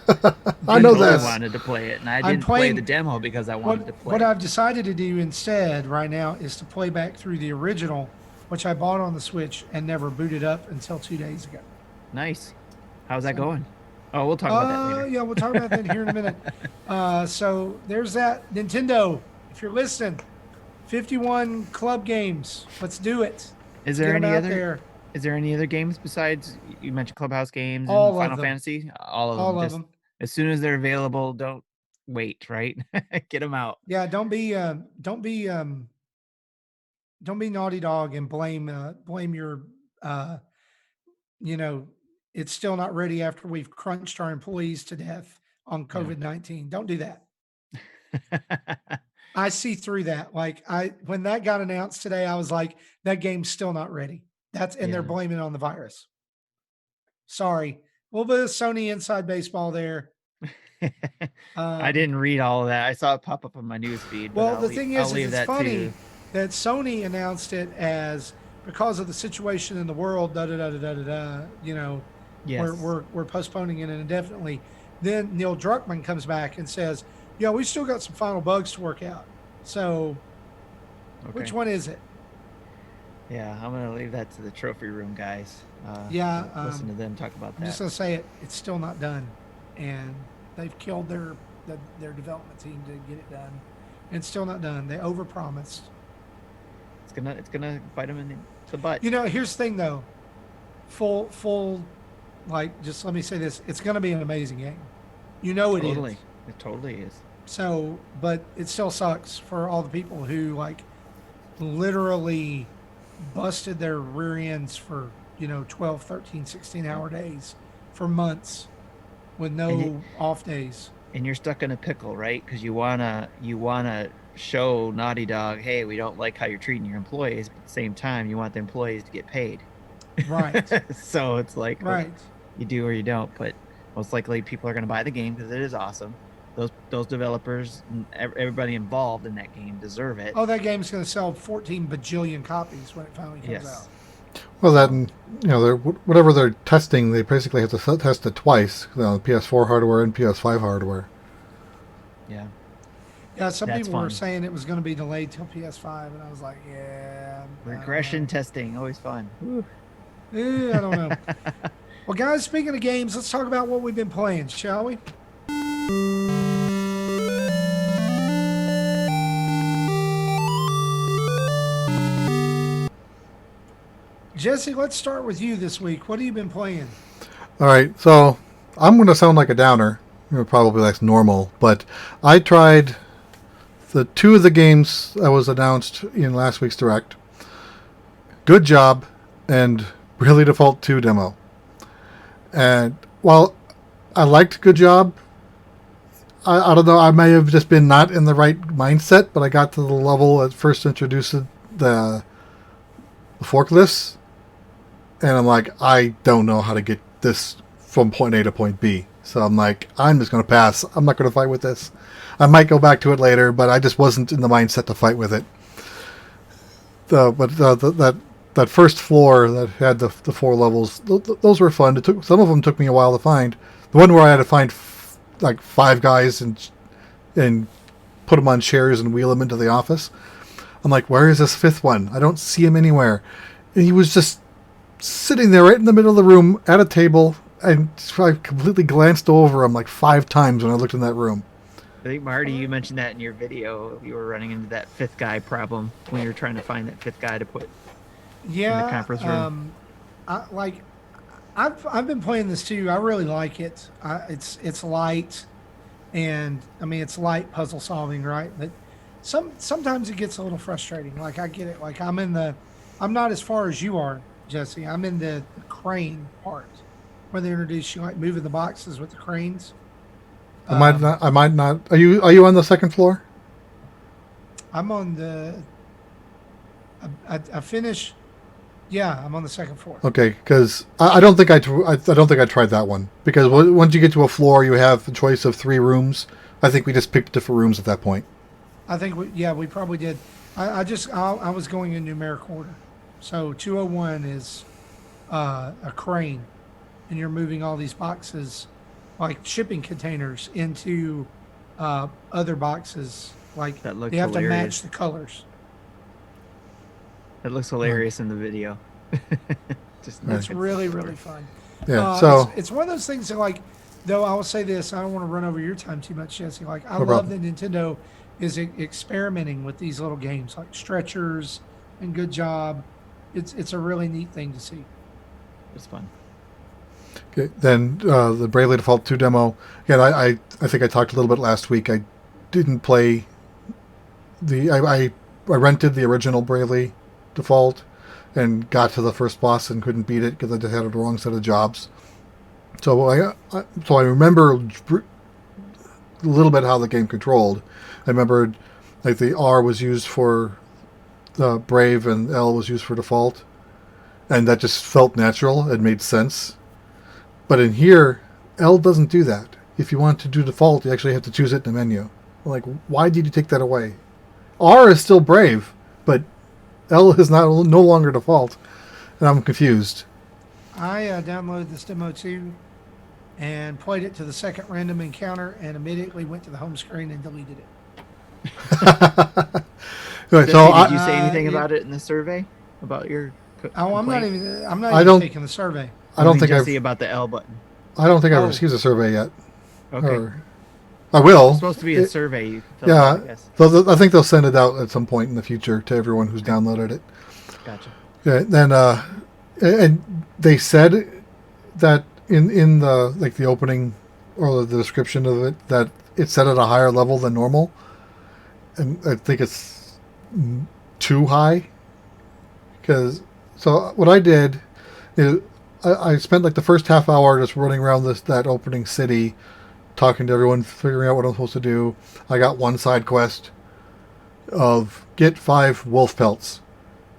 I know I this. wanted to play it, and I didn't play the demo because I wanted to play. What I've decided to do instead right now is to play back through the original, which I bought on the Switch and never booted up until 2 days ago. Nice. How's that going? Oh, we'll talk about that later. Yeah, we'll talk about that here in a minute. So there's that. Nintendo, if you're listening, 51 club games. Let's do it. Is there any other? Is there any other games besides you mentioned Clubhouse games and Final Fantasy? All of them. As soon as they're available, don't wait. Right, get them out. Yeah, don't be Naughty Dog and blame your it's still not ready after we've crunched our employees to death on COVID-19. Don't do that. I see through that. Like when that got announced today, I was like, that game's still not ready. They're blaming it on the virus. Sorry. A little bit of Sony inside baseball there. I didn't read all of that. I saw it pop up on my news feed. Well, the thing is it's funny that Sony announced it as because of the situation in the world, yes. we're postponing it indefinitely. Then Neil Druckmann comes back and says, yeah, we still got some final bugs to work out. So which one is it? Yeah, I'm going to leave that to the trophy room guys. Listen to them talk about that. I'm just going to say it's still not done. And they've killed their development team to get it done. And it's still not done. They overpromised. It's gonna bite them in the butt. Here's the thing though. Full just let me say this. It's going to be an amazing game. It is. It totally is. So, but it still sucks for all the people who literally busted their rear ends for 12, 13, 16-hour days for months with no off days. And you're stuck in a pickle, right? Because you wanna show Naughty Dog, hey, we don't like how you're treating your employees, but at the same time you want the employees to get paid. Right. So it's like, right, you do or you don't, but most likely people are going to buy the game because it is awesome. Those developers, everybody involved in that game deserve it. Oh, that game's going to sell 14 bajillion copies when it finally comes out. Well, that and whatever they're testing, they basically have to test it twice. PS4 hardware and PS5 hardware. Yeah. Yeah, some people were saying it was going to be delayed till PS5, and I was like, yeah. Regression testing, always fun. I don't know. Well, guys, speaking of games, let's talk about what we've been playing, shall we? Jesse, let's start with you this week. What have you been playing? All right, so I'm going to sound like a downer. Probably like normal, but I tried the two of the games that was announced in last week's Direct. Good Job and Bravely Default 2 demo. And while I liked Good Job, I don't know, I may have just been not in the right mindset, but I got to the level at first introduced the forklifts. and I'm like, I don't know how to get this from point A to point B. So I'm like, I'm just going to pass. I'm not going to fight with this. I might go back to it later, but I just wasn't in the mindset to fight with it. That first floor that had the 4 levels, those were fun. Some of them took me a while to find. The one where I had to find like 5 guys and put them on chairs and wheel them into the office. I'm like, where is this 5th one? I don't see him anywhere. And he was just sitting there right in the middle of the room at a table, and I completely glanced over him like 5 times when I looked in that room. I think, Marty, you mentioned that in your video. You were running into that 5th guy problem when you were trying to find that 5th guy to put in the conference room. I've been playing this too. I really like it. It's light, and I mean it's light puzzle solving, right? But sometimes it gets a little frustrating. Like I get it. Like I'm not as far as you are, Jesse. I'm in the crane part where they introduce you like moving the boxes with the cranes. I might not. Are you on the 2nd floor? I'm on the. I finish. Yeah, I'm on the 2nd floor. Okay, because I don't think I tried that one, because once you get to a floor, you have a choice of 3 rooms. I think we just picked different rooms at that point. I think we probably did. I was going in numeric order. So 201 is a crane, and you're moving all these boxes, like shipping containers, into other boxes. Like That looks they have hilarious. to match the colors. It looks hilarious in the video. It's really, really fun. Yeah. So it's one of those things that, like, though I will say this, I don't want to run over your time too much, Jesse. Like, I No love problem. that Nintendo is experimenting with these little games like stretchers and Good Job. It's a really neat thing to see. It's fun. okay, then the Bravely Default 2 demo. Again, I think I talked a little bit last week. I didn't play I rented the original Bravely Default and got to the first boss and couldn't beat it because I just had the wrong set of jobs. So I remember a little bit how the game controlled. I remembered like the R was used for the Brave and L was used for Default, and that just felt natural. It made sense. But in here, L doesn't do that. If you want to do Default, you actually have to choose it in the menu. Like, why did you take that away? R is still Brave, but L is no longer Default, and I'm confused. I downloaded this demo too and played it to the 2nd random encounter and immediately went to the home screen and deleted it. Anyway, Jesse, so did you say anything about it in the survey about your? I'm not complaint? even. I'm not I even don't- taking the survey. I don't think Jesse I've about the L button. I've Oh. received a survey yet. Okay. Or, I will. It's supposed to be a survey. You fill Yeah, out, I guess. I think they'll send it out at some point in the future to everyone who's downloaded it. Gotcha. Yeah, then and they said that in the like the opening or the description of it that it's set at a higher level than normal, and I think it's too high. Because so what I did is I spent like the first half hour just running around that opening city, talking to everyone, figuring out what I'm supposed to do. I got one side quest of get 5 wolf pelts.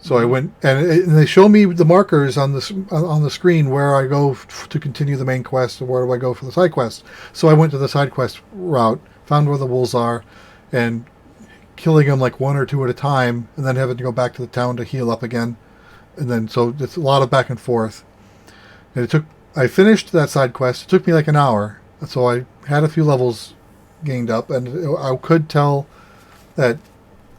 So I went and they show me the markers on the screen where I go to continue the main quest or where do I go for the side quest. So I went to the side quest route, found where the wolves are, and killing them like 1 or 2 at a time, and then having to go back to the town to heal up again, and then so it's a lot of back and forth. And I finished that side quest. It took me like an hour, so I had a few levels gained up, and I could tell that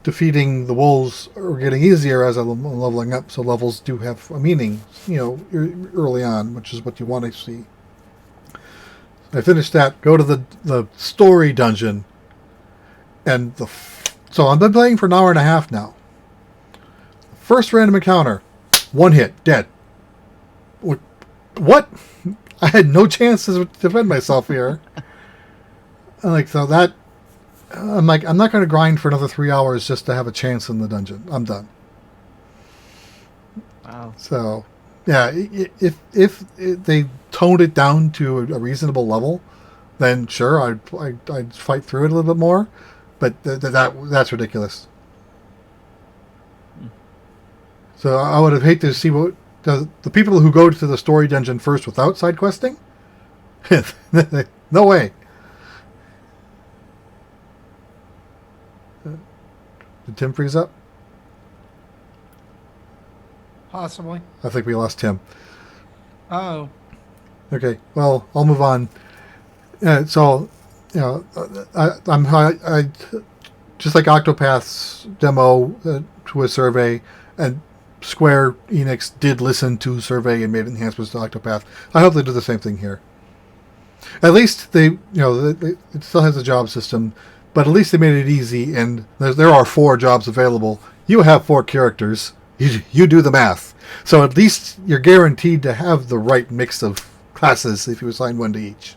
defeating the wolves are getting easier as I'm leveling up, so levels do have a meaning, early on, which is what you want to see. I finished that, go to the story dungeon, and so I've been playing for an hour and a half now. First random encounter, 1 hit, dead. What? I had no chance to defend myself here. I'm like, I'm not going to grind for another 3 hours just to have a chance in the dungeon. I'm done. Wow. So, yeah, if they toned it down to a reasonable level, then sure, I'd fight through it a little bit more. But that's ridiculous. So I would have hated to see the people who go to the story dungeon first without side questing, no way. Did Tim freeze up? Possibly. I think we lost Tim. Oh. Okay, well, I'll move on. So, I just like Octopath's demo to a survey, and Square Enix did listen to survey and made enhancements to Octopath. I hope they do the same thing here. At least it still has a job system, but at least they made it easy. And there are 4 jobs available. You have 4 characters. You do the math. So at least you're guaranteed to have the right mix of classes if you assign one to each.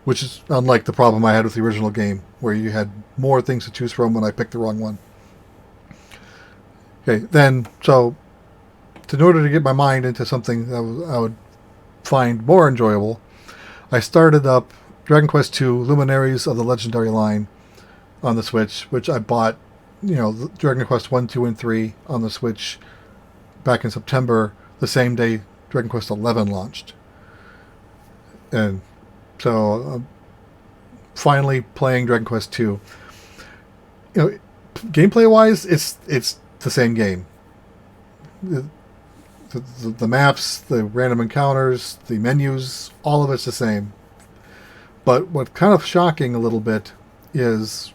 Which is unlike the problem I had with the original game, where you had more things to choose from when I picked the wrong one. Okay, then, so, in order to get my mind into something that I would find more enjoyable, I started up Dragon Quest II Luminaries of the Legendary Line on the Switch, which I bought, Dragon Quest 1, 2, and 3 on the Switch back in September, the same day Dragon Quest XI launched. And so I'm finally playing Dragon Quest II. Gameplay-wise, it's the same game. The maps, the random encounters, the menus, all of it's the same. But what's kind of shocking a little bit is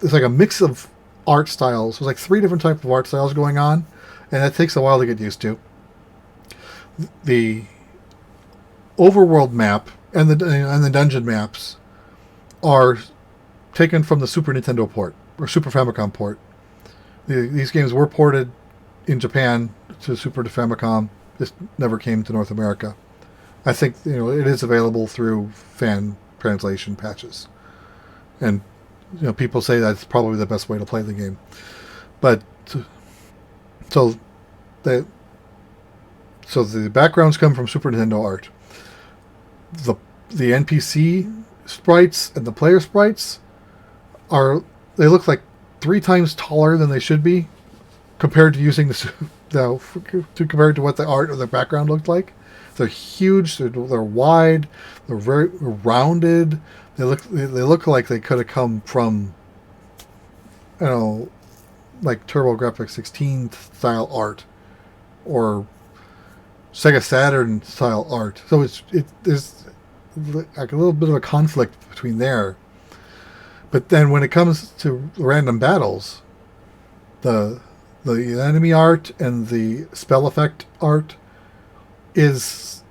it's like a mix of art styles. There's like 3 different types of art styles going on, and that takes a while to get used to. The overworld map and the dungeon maps are taken from the Super Nintendo port or Super Famicom port. These games were ported in Japan to Super Famicom. This never came to North America. I think it is available through fan translation patches, and people say that's probably the best way to play the game. But so the backgrounds come from Super Nintendo art. The NPC sprites and the player sprites they look like 3 times taller than they should be compared to using compared to what the art or the background looked like. They're huge. They're wide. They're very rounded. They look like they could have come from like TurboGrafx 16 style art or Sega Saturn style art. So there's like a little bit of a conflict between there. But then when it comes to random battles, the enemy art and the spell effect art is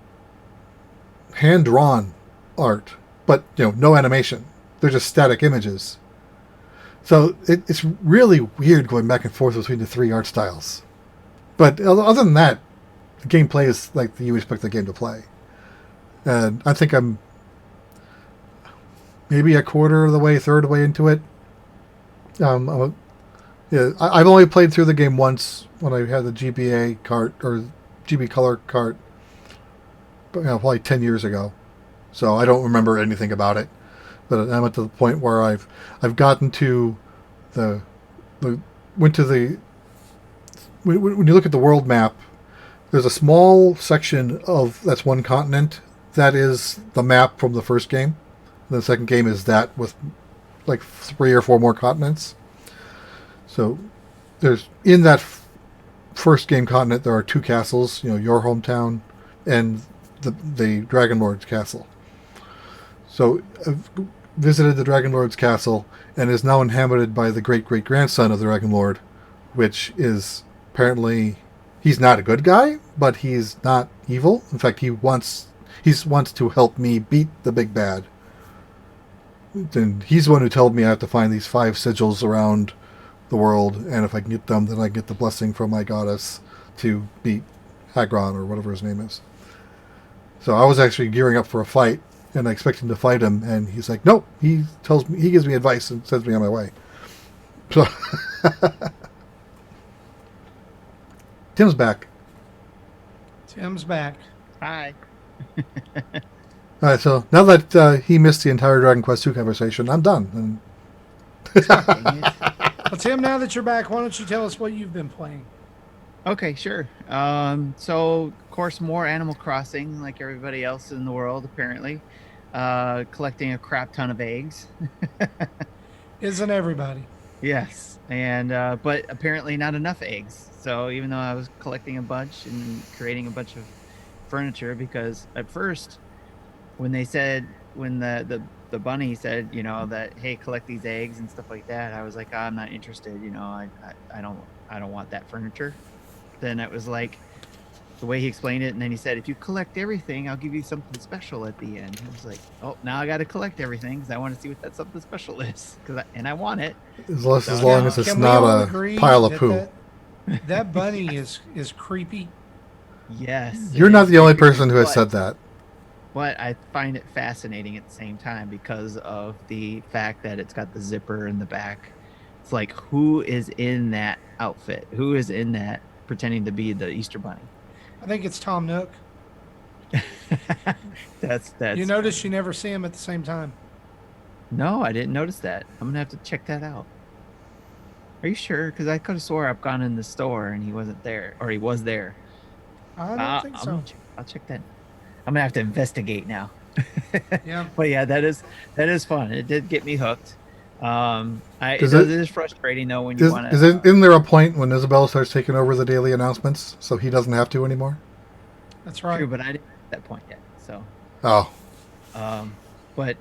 hand-drawn art, but no animation. They're just static images. So it's really weird going back and forth between the 3 art styles. But other than that, the gameplay is like you expect the game to play. And I think I'm maybe a quarter of the way, third of the way into it. I've only played through the game once when I had the GBA cart or GB Color cart, probably 10 years ago. So I don't remember anything about it. But I'm at the point where I've gotten to when you look at the world map, there's a small section that's one continent that is the map from the first game. And the second game is that with like 3 or 4 more continents. So there's in that first game continent there are 2 castles, your hometown and the Dragon Lord's castle. So I've visited the Dragon Lord's castle and is now inhabited by the great-great-grandson of the Dragon Lord, which is apparently he's not a good guy, but he's not evil. In fact, he wants to help me beat the big bad. And he's the one who told me I have to find these 5 sigils around the world, and if I can get them, then I get the blessing from my goddess to beat Hagron or whatever his name is. So I was actually gearing up for a fight, and I expected to fight him, and he's like, nope. He gives me advice and sends me on my way. So Tim's back. Tim's back. Hi. All right, so now that he missed the entire Dragon Quest II conversation, I'm done. Well, Tim, now that you're back, why don't you tell us what you've been playing? Okay, sure. So of course, more Animal Crossing, like everybody else in the world, apparently. Collecting a crap ton of eggs. Isn't everybody? Yes, and but apparently not enough eggs. So even though I was collecting a bunch and creating a bunch of furniture, because at first when they said when the bunny said, you know, that hey, collect these eggs and stuff like that, I was like, I'm not interested. You know, I don't want that furniture. Then it was like the way he explained it, and then he said, if you collect everything, I'll give you something special at the end. I was like, oh, now I got to collect everything because I want to see what that something special is, and I want it. As So long Can as now, it's can we not all a agree pile of that poo. that bunny yes, is creepy? yes, it You're not is the only very creepy, person who has said that. but I find it fascinating at the same time because of the fact that it's got the zipper in the back. It's like, who is in that outfit? Who is in that pretending to be the Easter Bunny? I think it's Tom Nook. You That's notice you funny. never see him at the same time. No, I didn't notice that. I'm gonna have to check that out. Are you sure? Because I could have swore I've gone in the store and he wasn't there, or he was there. I don't think I'm gonna so. check. I'll check that. I'm gonna have to investigate now. Yeah. But yeah, that is fun. It did get me hooked. Does It is frustrating though when you want to. is it isn't there a point when Isabella starts taking over the daily announcements so he doesn't have to anymore? That's right. True, but I didn't get that point yet. So, Oh. um, but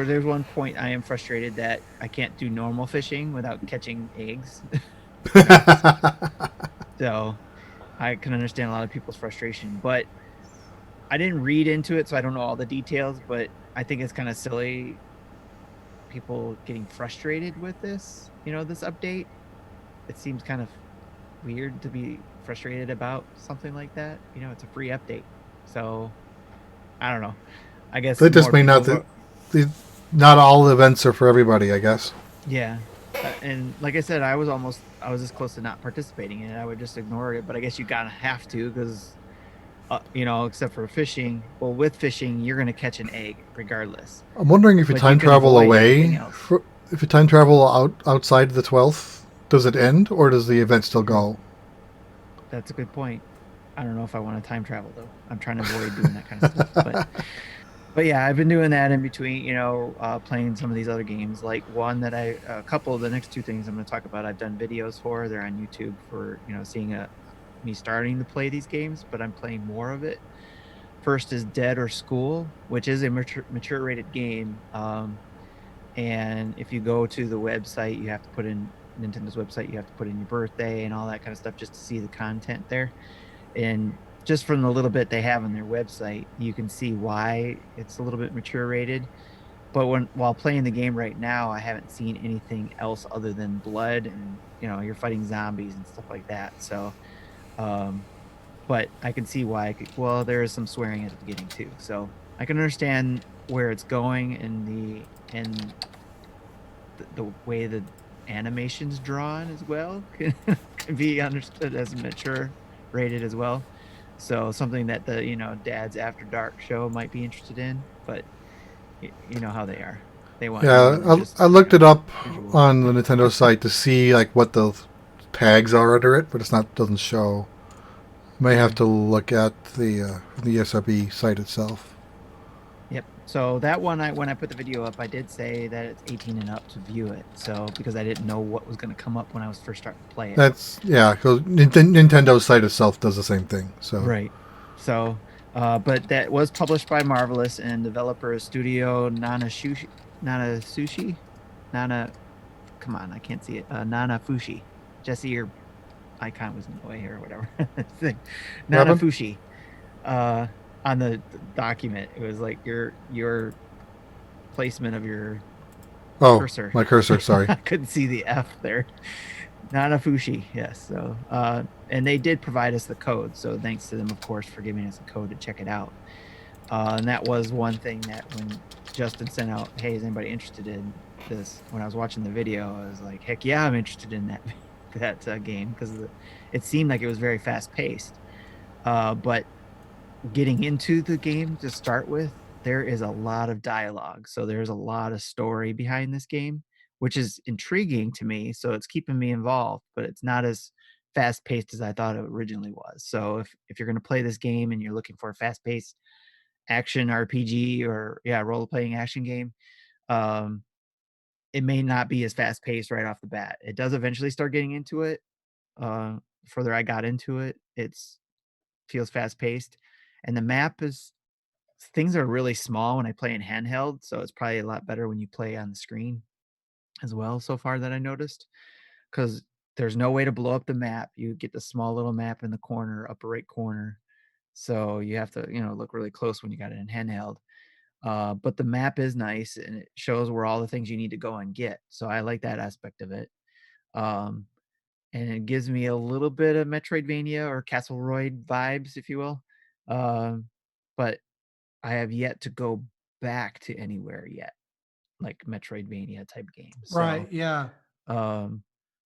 there's one point I am frustrated that I can't do normal fishing without catching eggs. So I can understand a lot of people's frustration, but I didn't read into it, so I don't know all the details. But I think it's kind of silly people getting frustrated with this. You know, this update. It seems kind of weird to be frustrated about something like that. You know, it's a free update, so I don't know. I guess That just more may people not who are, not all events are for everybody, I guess. yeah. And like I said, I was this close to not participating in it. I would just ignore it, but I guess you gotta have to because you know, except for fishing. Well, with fishing, you're going to catch an egg regardless, I'm wondering if you but you time can travel avoid everything away, else. if you time travel outside the 12th, does it end or does the event still Hmm, go? that's a good point. I don't know if I want to time travel though. I'm trying to avoid doing that kind of stuff, but yeah, I've been doing that in between, you know, playing some of these other games. Like one that a couple of the next two things I'm going to talk about, I've done videos for. They're on YouTube for, you know, seeing me starting to play these games, but I'm playing more of it. First is Dead or School, which is a mature rated game. And if you go to the website, you have to put in Nintendo's website, you have to put in your birthday and all that kind of stuff just to see the content there. And just from the little bit they have on their website, you can see why it's a little bit mature rated. But while playing the game right now, I haven't seen anything else other than blood and, you know, you're fighting zombies and stuff like that. So um but I can see why well, there is some swearing at the beginning too. So I can understand where it's going and the way the animation's drawn as well can be understood as mature rated as well. So something that the, you know, Dad's After Dark show might be interested in, but you know how they are. They want more Yeah, than just, I you looked it know, up visual. on the Nintendo site to see like what the tags are under it, but it's not doesn't show. May have Hmm. to look at the SRB site itself. Yep. So that one, when I put the video up, I did say that it's 18 and up to view it. So because I didn't know what was going to come up when I was first starting to play it. That's yeah, because Nintendo's site itself does the same thing. So Right. So, but that was published by Marvelous and developer is Studio Nana Sushi, Nana. Come on, I can't see it. Nana Fushi. Jesse, your icon was in the way here or whatever. Thing. what Nana happened? Fushi. Uh, on the document, it was like your placement of your Oh, cursor. my cursor. Sorry. I couldn't see the F there. Nanafushi, yes. So, and they did provide us the code. So thanks to them, of course, for giving us a code to check it out. And that was one thing that when Justin sent out, hey, is anybody interested in this? When I was watching the video, I was like, heck yeah, I'm interested in that that game because it seemed like it was very fast paced. But getting into the game to start with, there is a lot of dialogue. So there's a lot of story behind this game, which is intriguing to me. So it's keeping me involved, but it's not as fast paced as I thought it originally was. So if you're going to play this game and you're looking for a fast paced action RPG or role playing action game, um, it may not be as fast paced right off the bat. It does eventually start getting into it. Further I got into it, it's feels fast paced, and the map is things are really small when I play in handheld, so it's probably a lot better when you play on the screen as well. So far that I noticed, because there's no way to blow up the map. You get the small little map in the corner, upper right corner, so you have to look really close when you got it in handheld. But the map is nice and it shows where all the things you need to go and get. So I like that aspect of it. Um, and it gives me a little bit of Metroidvania or Castleroid vibes, if you will. Um, but I have yet to go back to anywhere yet, like Metroidvania type games. Right. So, Yeah. um,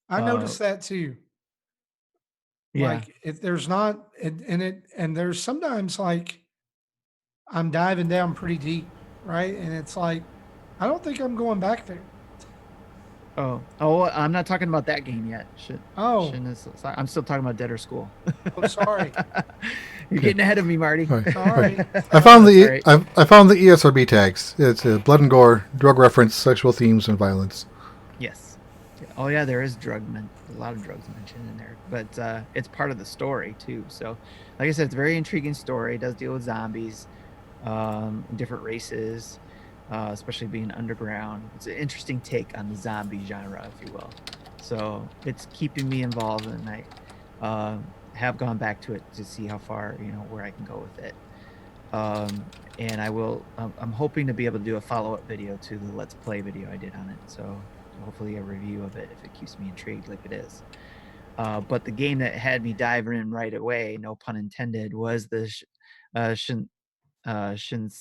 I uh, noticed that too. yeah. Like if there's not, and there's sometimes like I'm diving down pretty deep, right? And it's like, I don't think I'm going back there. Oh, I'm not talking about that game yet. Oh, I'm still talking about Deader School. oh, sorry. You're Okay. getting ahead of me, Marty. All right. Sorry. I found That's the all right. I found the ESRB tags. It's blood and gore, drug reference, sexual themes, and violence. Yes. Oh yeah, there is a lot of drugs mentioned in there, but it's part of the story too. So, like I said, it's a very intriguing story. It does deal with zombies, different races, especially being underground. It's an interesting take on the zombie genre, if you will. So it's keeping me involved, and I have gone back to it to see how far where I can go with it. And I will. I'm hoping to be able to do a follow-up video to the Let's Play video I did on it. So hopefully a review of it if it keeps me intrigued like it is. But the game that had me diving in right away, no pun intended, was the Shinsakai.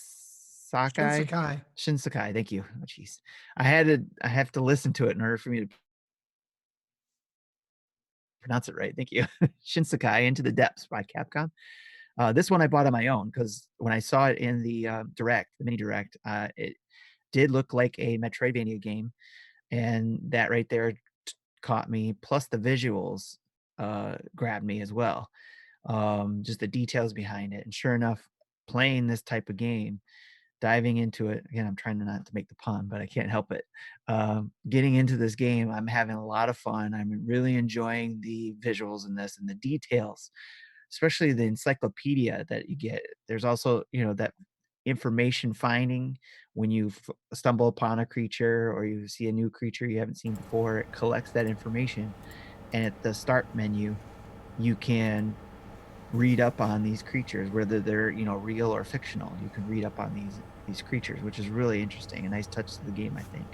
Shinsekai. Shinsakai. Thank you. Oh, jeez. I have to listen to it in order for me to pronounce it right. Thank you. Shinsakai Into the Depths by Capcom. This one I bought on my own because when I saw it in the the mini direct, it did look like a Metroidvania game, and that right there caught me. Plus the visuals grabbed me as well. Just the details behind it, and sure enough, playing this type of game, diving into it again. I'm trying not to make the pun, but I can't help it. Getting into this game, I'm having a lot of fun. I'm really enjoying the visuals in this and the details, especially the encyclopedia that you get. There's also, that information finding when you stumble upon a creature or you see a new creature you haven't seen before. It collects that information, and at the start menu, you can read up on these creatures, whether they're real or fictional. You can read up on these creatures, which is really interesting. A nice touch to the game, I think.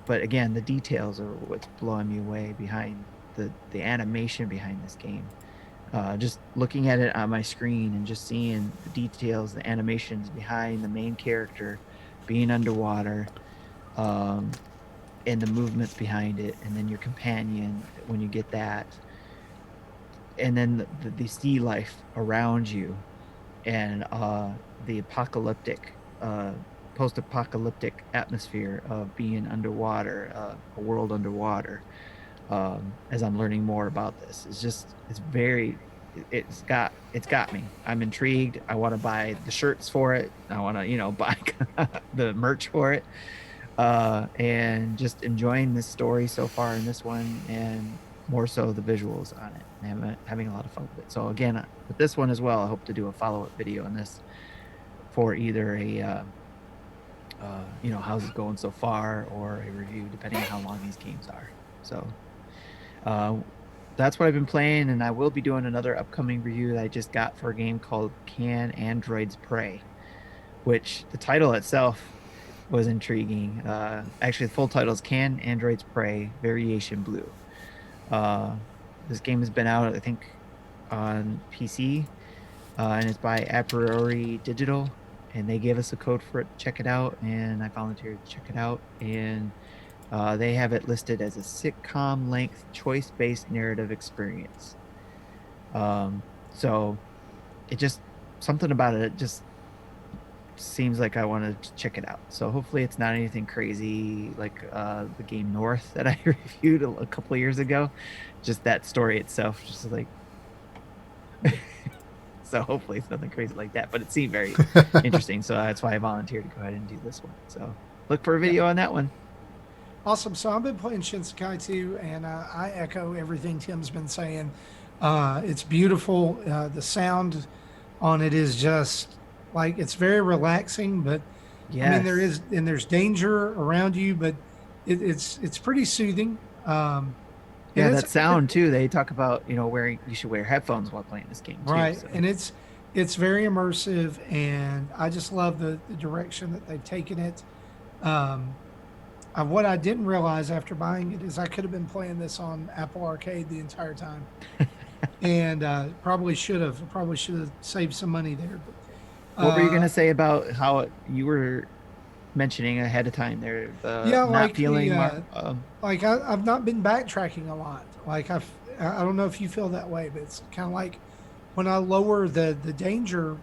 But again, the details are what's blowing me away behind the animation behind this game. Just looking at it on my screen and just seeing the details, the animations behind the main character being underwater, and the movements behind it, and then your companion when you get that, and then the sea life around you, and the apocalyptic, post-apocalyptic atmosphere of being underwater, a world underwater. As I'm learning more about this, it's got me. I'm intrigued. I want to buy the shirts for it. I want to buy the merch for it, and just enjoying this story so far in this one, and more so the visuals on it, and having a lot of fun with it. So again, with this one as well, I hope to do a follow-up video on this for either a how's it going so far, or a review, depending on how long these games are. So that's what I've been playing, and I will be doing another upcoming review that I just got for a game called Can Androids Pray, which the title itself was intriguing. Actually, the full title is Can Androids Pray Variation Blue. This game has been out, I think, on PC, and it's by A Priori Digital, and they gave us a code for it to check it out, and I volunteered to check it out, and they have it listed as a sitcom length choice-based narrative experience. So it just, something about it just seems like I want to check it out. So hopefully it's not anything crazy like the game North that I reviewed a couple of years ago. Just that story itself, just like so hopefully it's nothing crazy like that. But it seemed very interesting, so that's why I volunteered to go ahead and do this one. So look for a video on that one. Awesome. So I've been playing Shinsekai too, and I echo everything Tim's been saying. It's beautiful. The sound on it is just like it's very relaxing, but I mean Yes. there's danger around you, but it's pretty soothing. And Yeah, that sound too. They talk about wearing you should wear headphones while playing this game too. right, So and it's very immersive, and I just love the direction that they've taken it. Um, what I didn't realize after buying it is I could have been playing this on Apple Arcade the entire time, and probably should have saved some money there. But what were you gonna say about how you were mentioning ahead of time there the yeah, not like feeling I've not been backtracking a lot. I don't know if you feel that way, but it's kind of like when I lower the danger,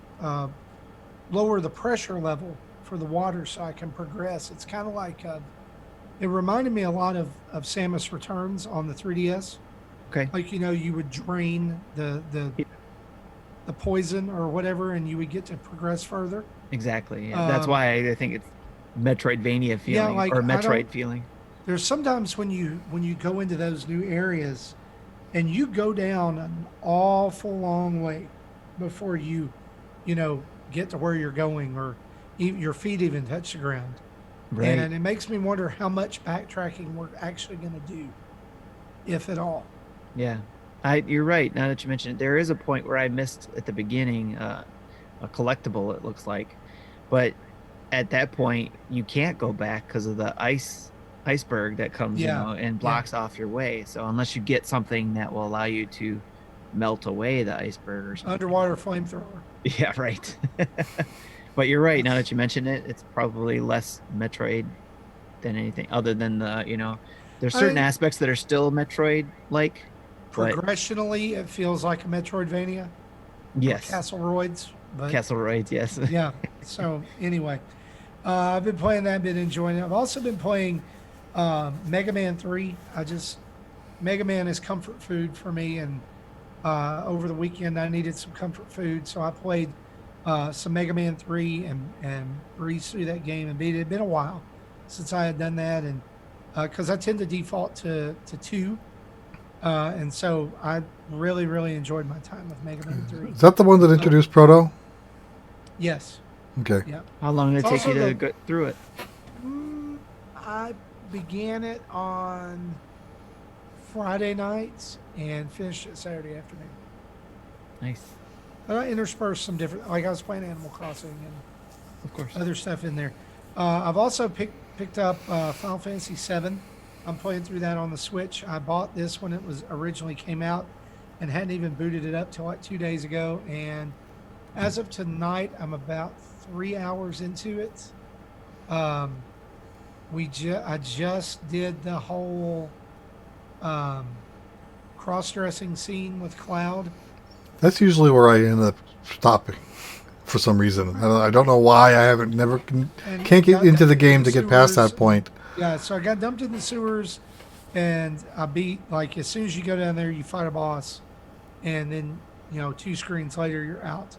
lower the pressure level for the water so I can progress. It's kind of like it reminded me a lot of Samus Returns on the 3DS. okay. Like you would drain the poison or whatever, and you would get to progress further. Exactly. Yeah. That's Um, why I think it's Metroidvania yeah, feeling like or I don't. Metroid feeling. There's sometimes when you go into those new areas, and you go down an awful long way before you know, get to where you're going, or your feet even touch the ground. Right. And it makes me wonder how much backtracking we're actually going to do, if at all. Yeah. You're right. Now that you mention it, there is a point where I missed at the beginning a collectible, it looks like. But at that point you can't go back because of the iceberg that comes, Yeah, and yeah. blocks off your way. So unless you get something that will allow you to melt away the iceberg or something. Underwater flamethrower. Yeah, right. But you're right. Now that you mention it, it's probably less Metroid than anything other than there's certain I aspects that are still Metroid like, but Progressionally, it feels like a Metroidvania or yes, Castleroids, but Castle Royds, yes. yeah. So anyway, I've been playing that, been enjoying it. I've also been playing Mega Man 3. Mega Man is comfort food for me, and over the weekend I needed some comfort food, so I played some Mega Man 3 and breezed through that game and beat it. It'd been a while since I had done that, and because I tend to default to 2, and so I really enjoyed my time with Mega Man 3. Is that the one that So introduced Proto? yes, Okay. yeah. How long did It's it take you also to the go through it? I began it on Friday nights and finished it Saturday afternoon. Nice. And I interspersed some different, like I was playing Animal Crossing and Of course. other stuff in there. I've also picked up Final Fantasy VII. I'm playing through that on the Switch. I bought this when it was originally came out and hadn't even booted it up till like 2 days ago. And as of tonight, I'm about 3 hours into it. Um, I just did the whole um, cross-dressing scene with Cloud. That's usually where I end up stopping for some reason. I don't know why. I haven't never And can't get got into the dumped in game the to get past sewers. that point. Yeah, so I got dumped in the sewers, and I beat, like, as soon as you go down there, you fight a boss, and then 2 screens later you're out,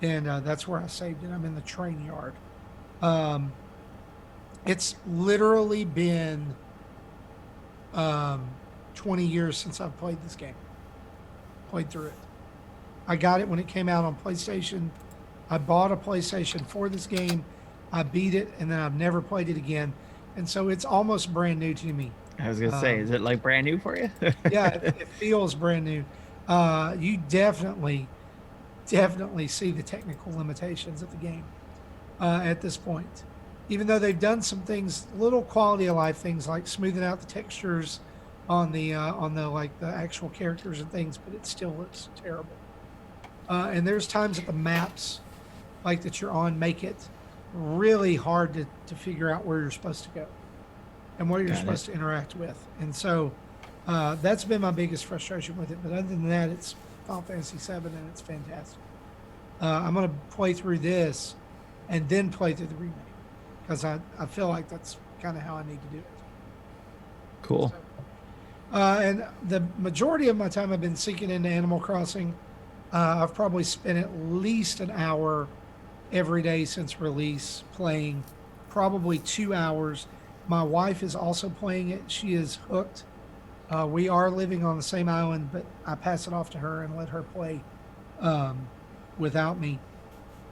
and that's where I saved it. I'm in the train yard. Um, it's literally been 20 years since I've played this game. Played through it. I got it when it came out on PlayStation. I bought a PlayStation for this game. I beat it, and then I've never played it again. And so it's almost brand new to me. I was gonna say, is Um, it like brand new for you? yeah, it feels brand new. You definitely see the technical limitations of the game at this point. Even though they've done some things, little quality of life things like smoothing out the textures on the like the actual characters and things, but it still looks terrible. And there's times that the maps, like that you're on, make it really hard to figure out where you're supposed to go and what you're Got it. supposed to interact with. And so that's been my biggest frustration with it. But other than that, it's Final Fantasy VII and it's fantastic. I'm going to play through this and then play through the remake, because I feel like that's kind of how I need to do it. Cool. And the majority of my time I've been sinking into Animal Crossing. I've probably spent at least an hour every day since release playing, probably 2 hours. My wife is also playing it. She is hooked. We are living on the same island, but I pass it off to her and let her play um, without me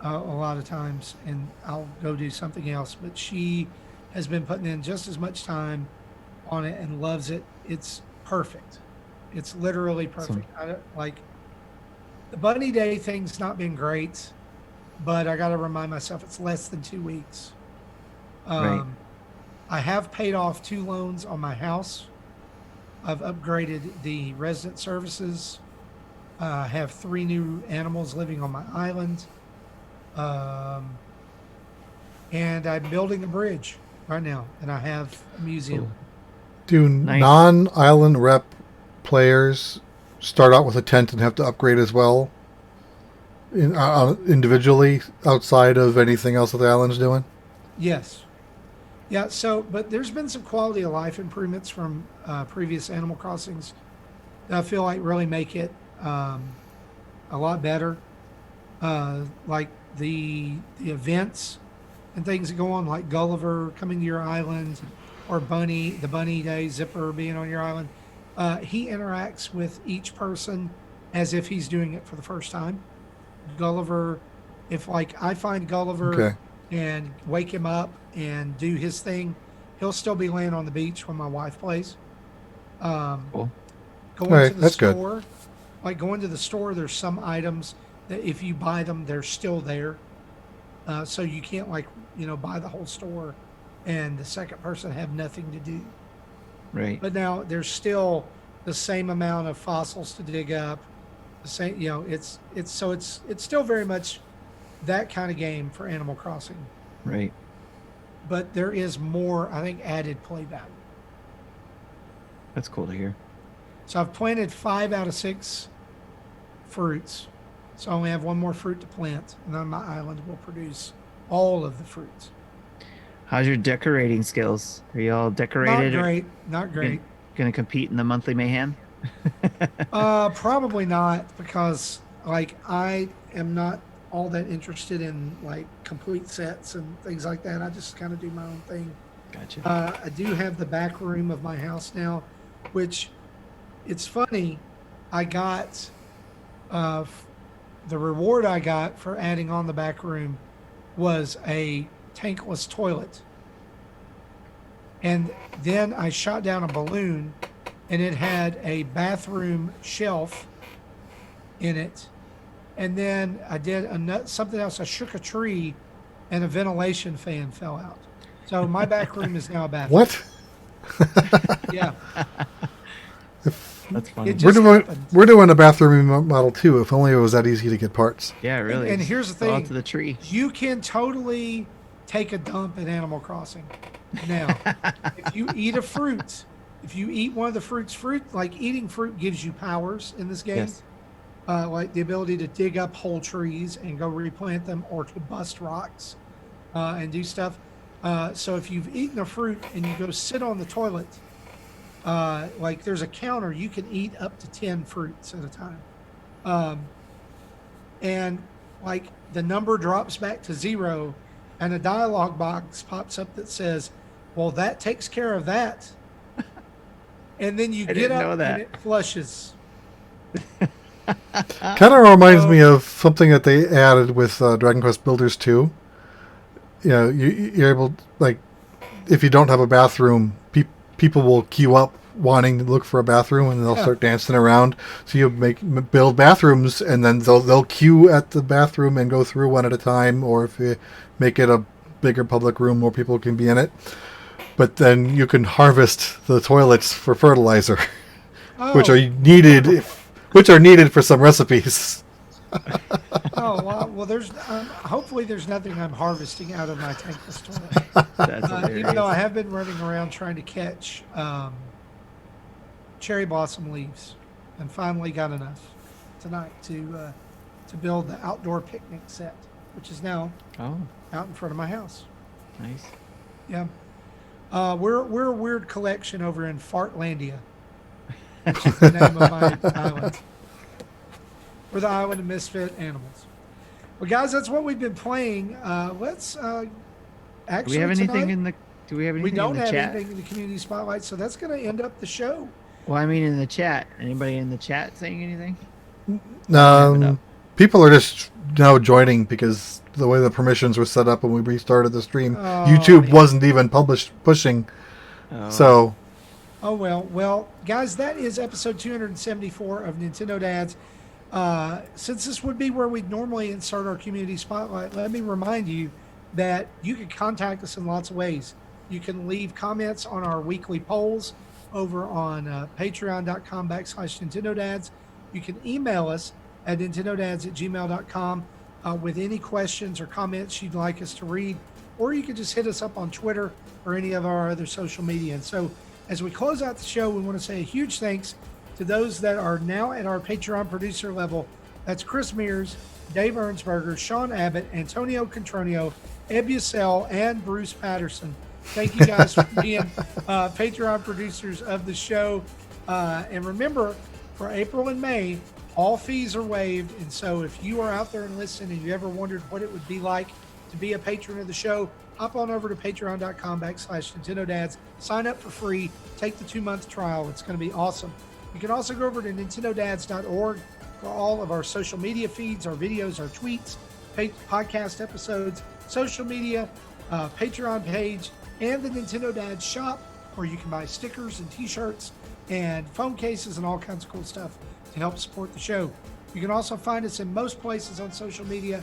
a lot of times, and I'll go do something else. But she has been putting in just as much time on it and loves it. It's perfect. It's literally Awesome. perfect. I don't, like the Bunny Day thing's not been great, but I got to remind myself it's less than 2 weeks. Right. Um, I have paid off 2 loans on my house. I've upgraded the resident services. I have 3 new animals living on my island. Um, and I'm building a bridge right now, and I have a museum. Cool. Do Nice. non-island rep players start out with a tent and have to upgrade as well, individually outside of anything else that the island's doing? Yes. Yeah. So, but there's been some quality of life improvements from previous Animal Crossings that I feel like really make it a lot better. Like the events and things that go on, like Gulliver coming to your island, or the Bunny Day, Zipper being on your island. He interacts with each person as if he's doing it for the first time. Gulliver, if like I find Gulliver Okay. and wake him up and do his thing, he'll still be laying on the beach when my wife plays. Um, Cool. All Going to right, the that's good. store, like going to the store, there's some items that if you buy them, they're still there. So you can't like, buy the whole store and the second person have nothing to do. Right. But now there's still the same amount of fossils to dig up. The same, it's still very much that kind of game for Animal Crossing. Right. But there is more, I think, added play value. That's cool to hear. So I've planted 5 out of 6 fruits. So I only have one more fruit to plant, and then my island will produce all of the fruits. How's your decorating skills? Are you all Not decorated? Or great, not great. gonna compete in the monthly mayhem? Probably not, because like I am not all that interested in like complete sets and things like that. I just kind of do my own thing. Gotcha. I do have the back room of my house now, which it's funny. I got the reward I got for adding on the back room was a tankless toilet. And then I shot down a balloon and it had a bathroom shelf in it. And then I did something else. I shook a tree and a ventilation fan fell out. So my back room is now a bathroom. What? Yeah. That's funny. It just happened. We're doing a bathroom model too. If only it was that easy to get parts. Yeah, really. And just here's the fall out thing. to the tree. You can totally take a dump in Animal Crossing. Now, if you eat a fruit, if you eat one of the fruit, like eating fruit gives you powers in this game. Yes. Like the ability to dig up whole trees and go replant them, or to bust rocks and do stuff. So if you've eaten a fruit and you go sit on the toilet, like there's a counter, you can eat up to 10 fruits at a time. And like the number drops back to 0 and a dialogue box pops up that says, well, that takes care of that. And then you I get didn't know up that. and it flushes. Kind of reminds me of something that they added with Dragon Quest Builders 2. You know, you're able, like, if you don't have a bathroom, people will queue up wanting to look for a bathroom, and they'll start dancing around. So you build bathrooms, and then they'll queue at the bathroom and go through one at a time. Or if you make it a bigger public room, more people can be in it. But then you can harvest the toilets for fertilizer, which are needed. Which are needed for some recipes. Oh, well, there's hopefully there's nothing I'm harvesting out of my tankless toilet. That's hilarious. Even though I have been running around trying to catch cherry blossom leaves, and finally got enough tonight to build the outdoor picnic set, which is now Oh, out in front of my house. Nice. Yeah. We're a weird collection over in Fartlandia, which is the name of my island. We're the island of misfit animals. Well, guys, that's what we've been playing. Let's actually Do we have anything tonight, in the? Do we have we anything don't in the have chat? anything in the community spotlight, so that's going to end up the show. Well, I mean, in the chat. Anybody in the chat saying anything? Have it up. People are just now joining because the way the permissions were set up when we restarted the stream, Oh, YouTube yeah. wasn't even pushing. Oh. So Oh, well, guys, that is episode 274 of Nintendo Dads. Since this would be where we'd normally insert our community spotlight, let me remind you that you can contact us in lots of ways. You can leave comments on our weekly polls over on patreon.com/Nintendo Dads. You can email us at nintendodads@gmail.com with any questions or comments you'd like us to read, or you can just hit us up on Twitter or any of our other social media. And so as we close out the show, we want to say a huge thanks to those that are now at our Patreon producer level. That's Chris Mears, Dave Ernsberger, Sean Abbott, Antonio Contronio, Eb Yusel, and Bruce Patterson. Thank you guys for being Patreon producers of the show. And remember, for April and May, all fees are waived. And so if you are out there and listening and you ever wondered what it would be like to be a patron of the show, hop on over to patreon.com/Nintendo Dads. Sign up for free. Take the 2-month trial. It's going to be awesome. You can also go over to nintendodads.org for all of our social media feeds, our videos, our tweets, podcast episodes, social media, Patreon page, and the Nintendo Dads shop, where you can buy stickers and t-shirts and phone cases and all kinds of cool stuff to help support the show. You can also find us in most places on social media,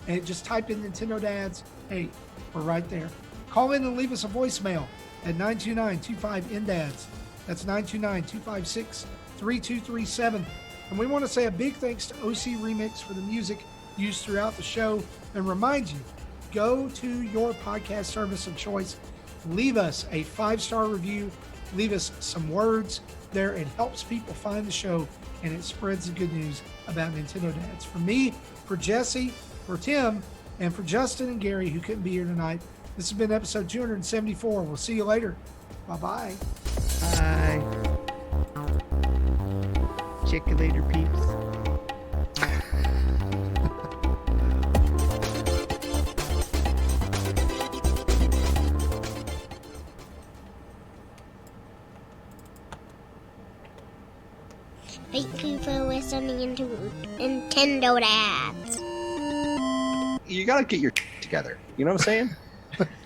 and just type in Nintendo Dads. Hey, we're right there. Call in and leave us a voicemail at 929-25-NDADS. That's 929-256-3237. And we want to say a big thanks to OC Remix for the music used throughout the show, and remind you, go to your podcast service of choice, leave us a 5-star review, leave us some words there. It helps people find the show, and it spreads the good news about Nintendo Dads. For me, for Jesse, for Tim, and for Justin and Gary, who couldn't be here tonight, this has been episode 274. We'll see you later. Bye-bye. Bye. Check you later, peeps. Thank you for listening to Nintendo Dads. You gotta get your together. You know what I'm saying?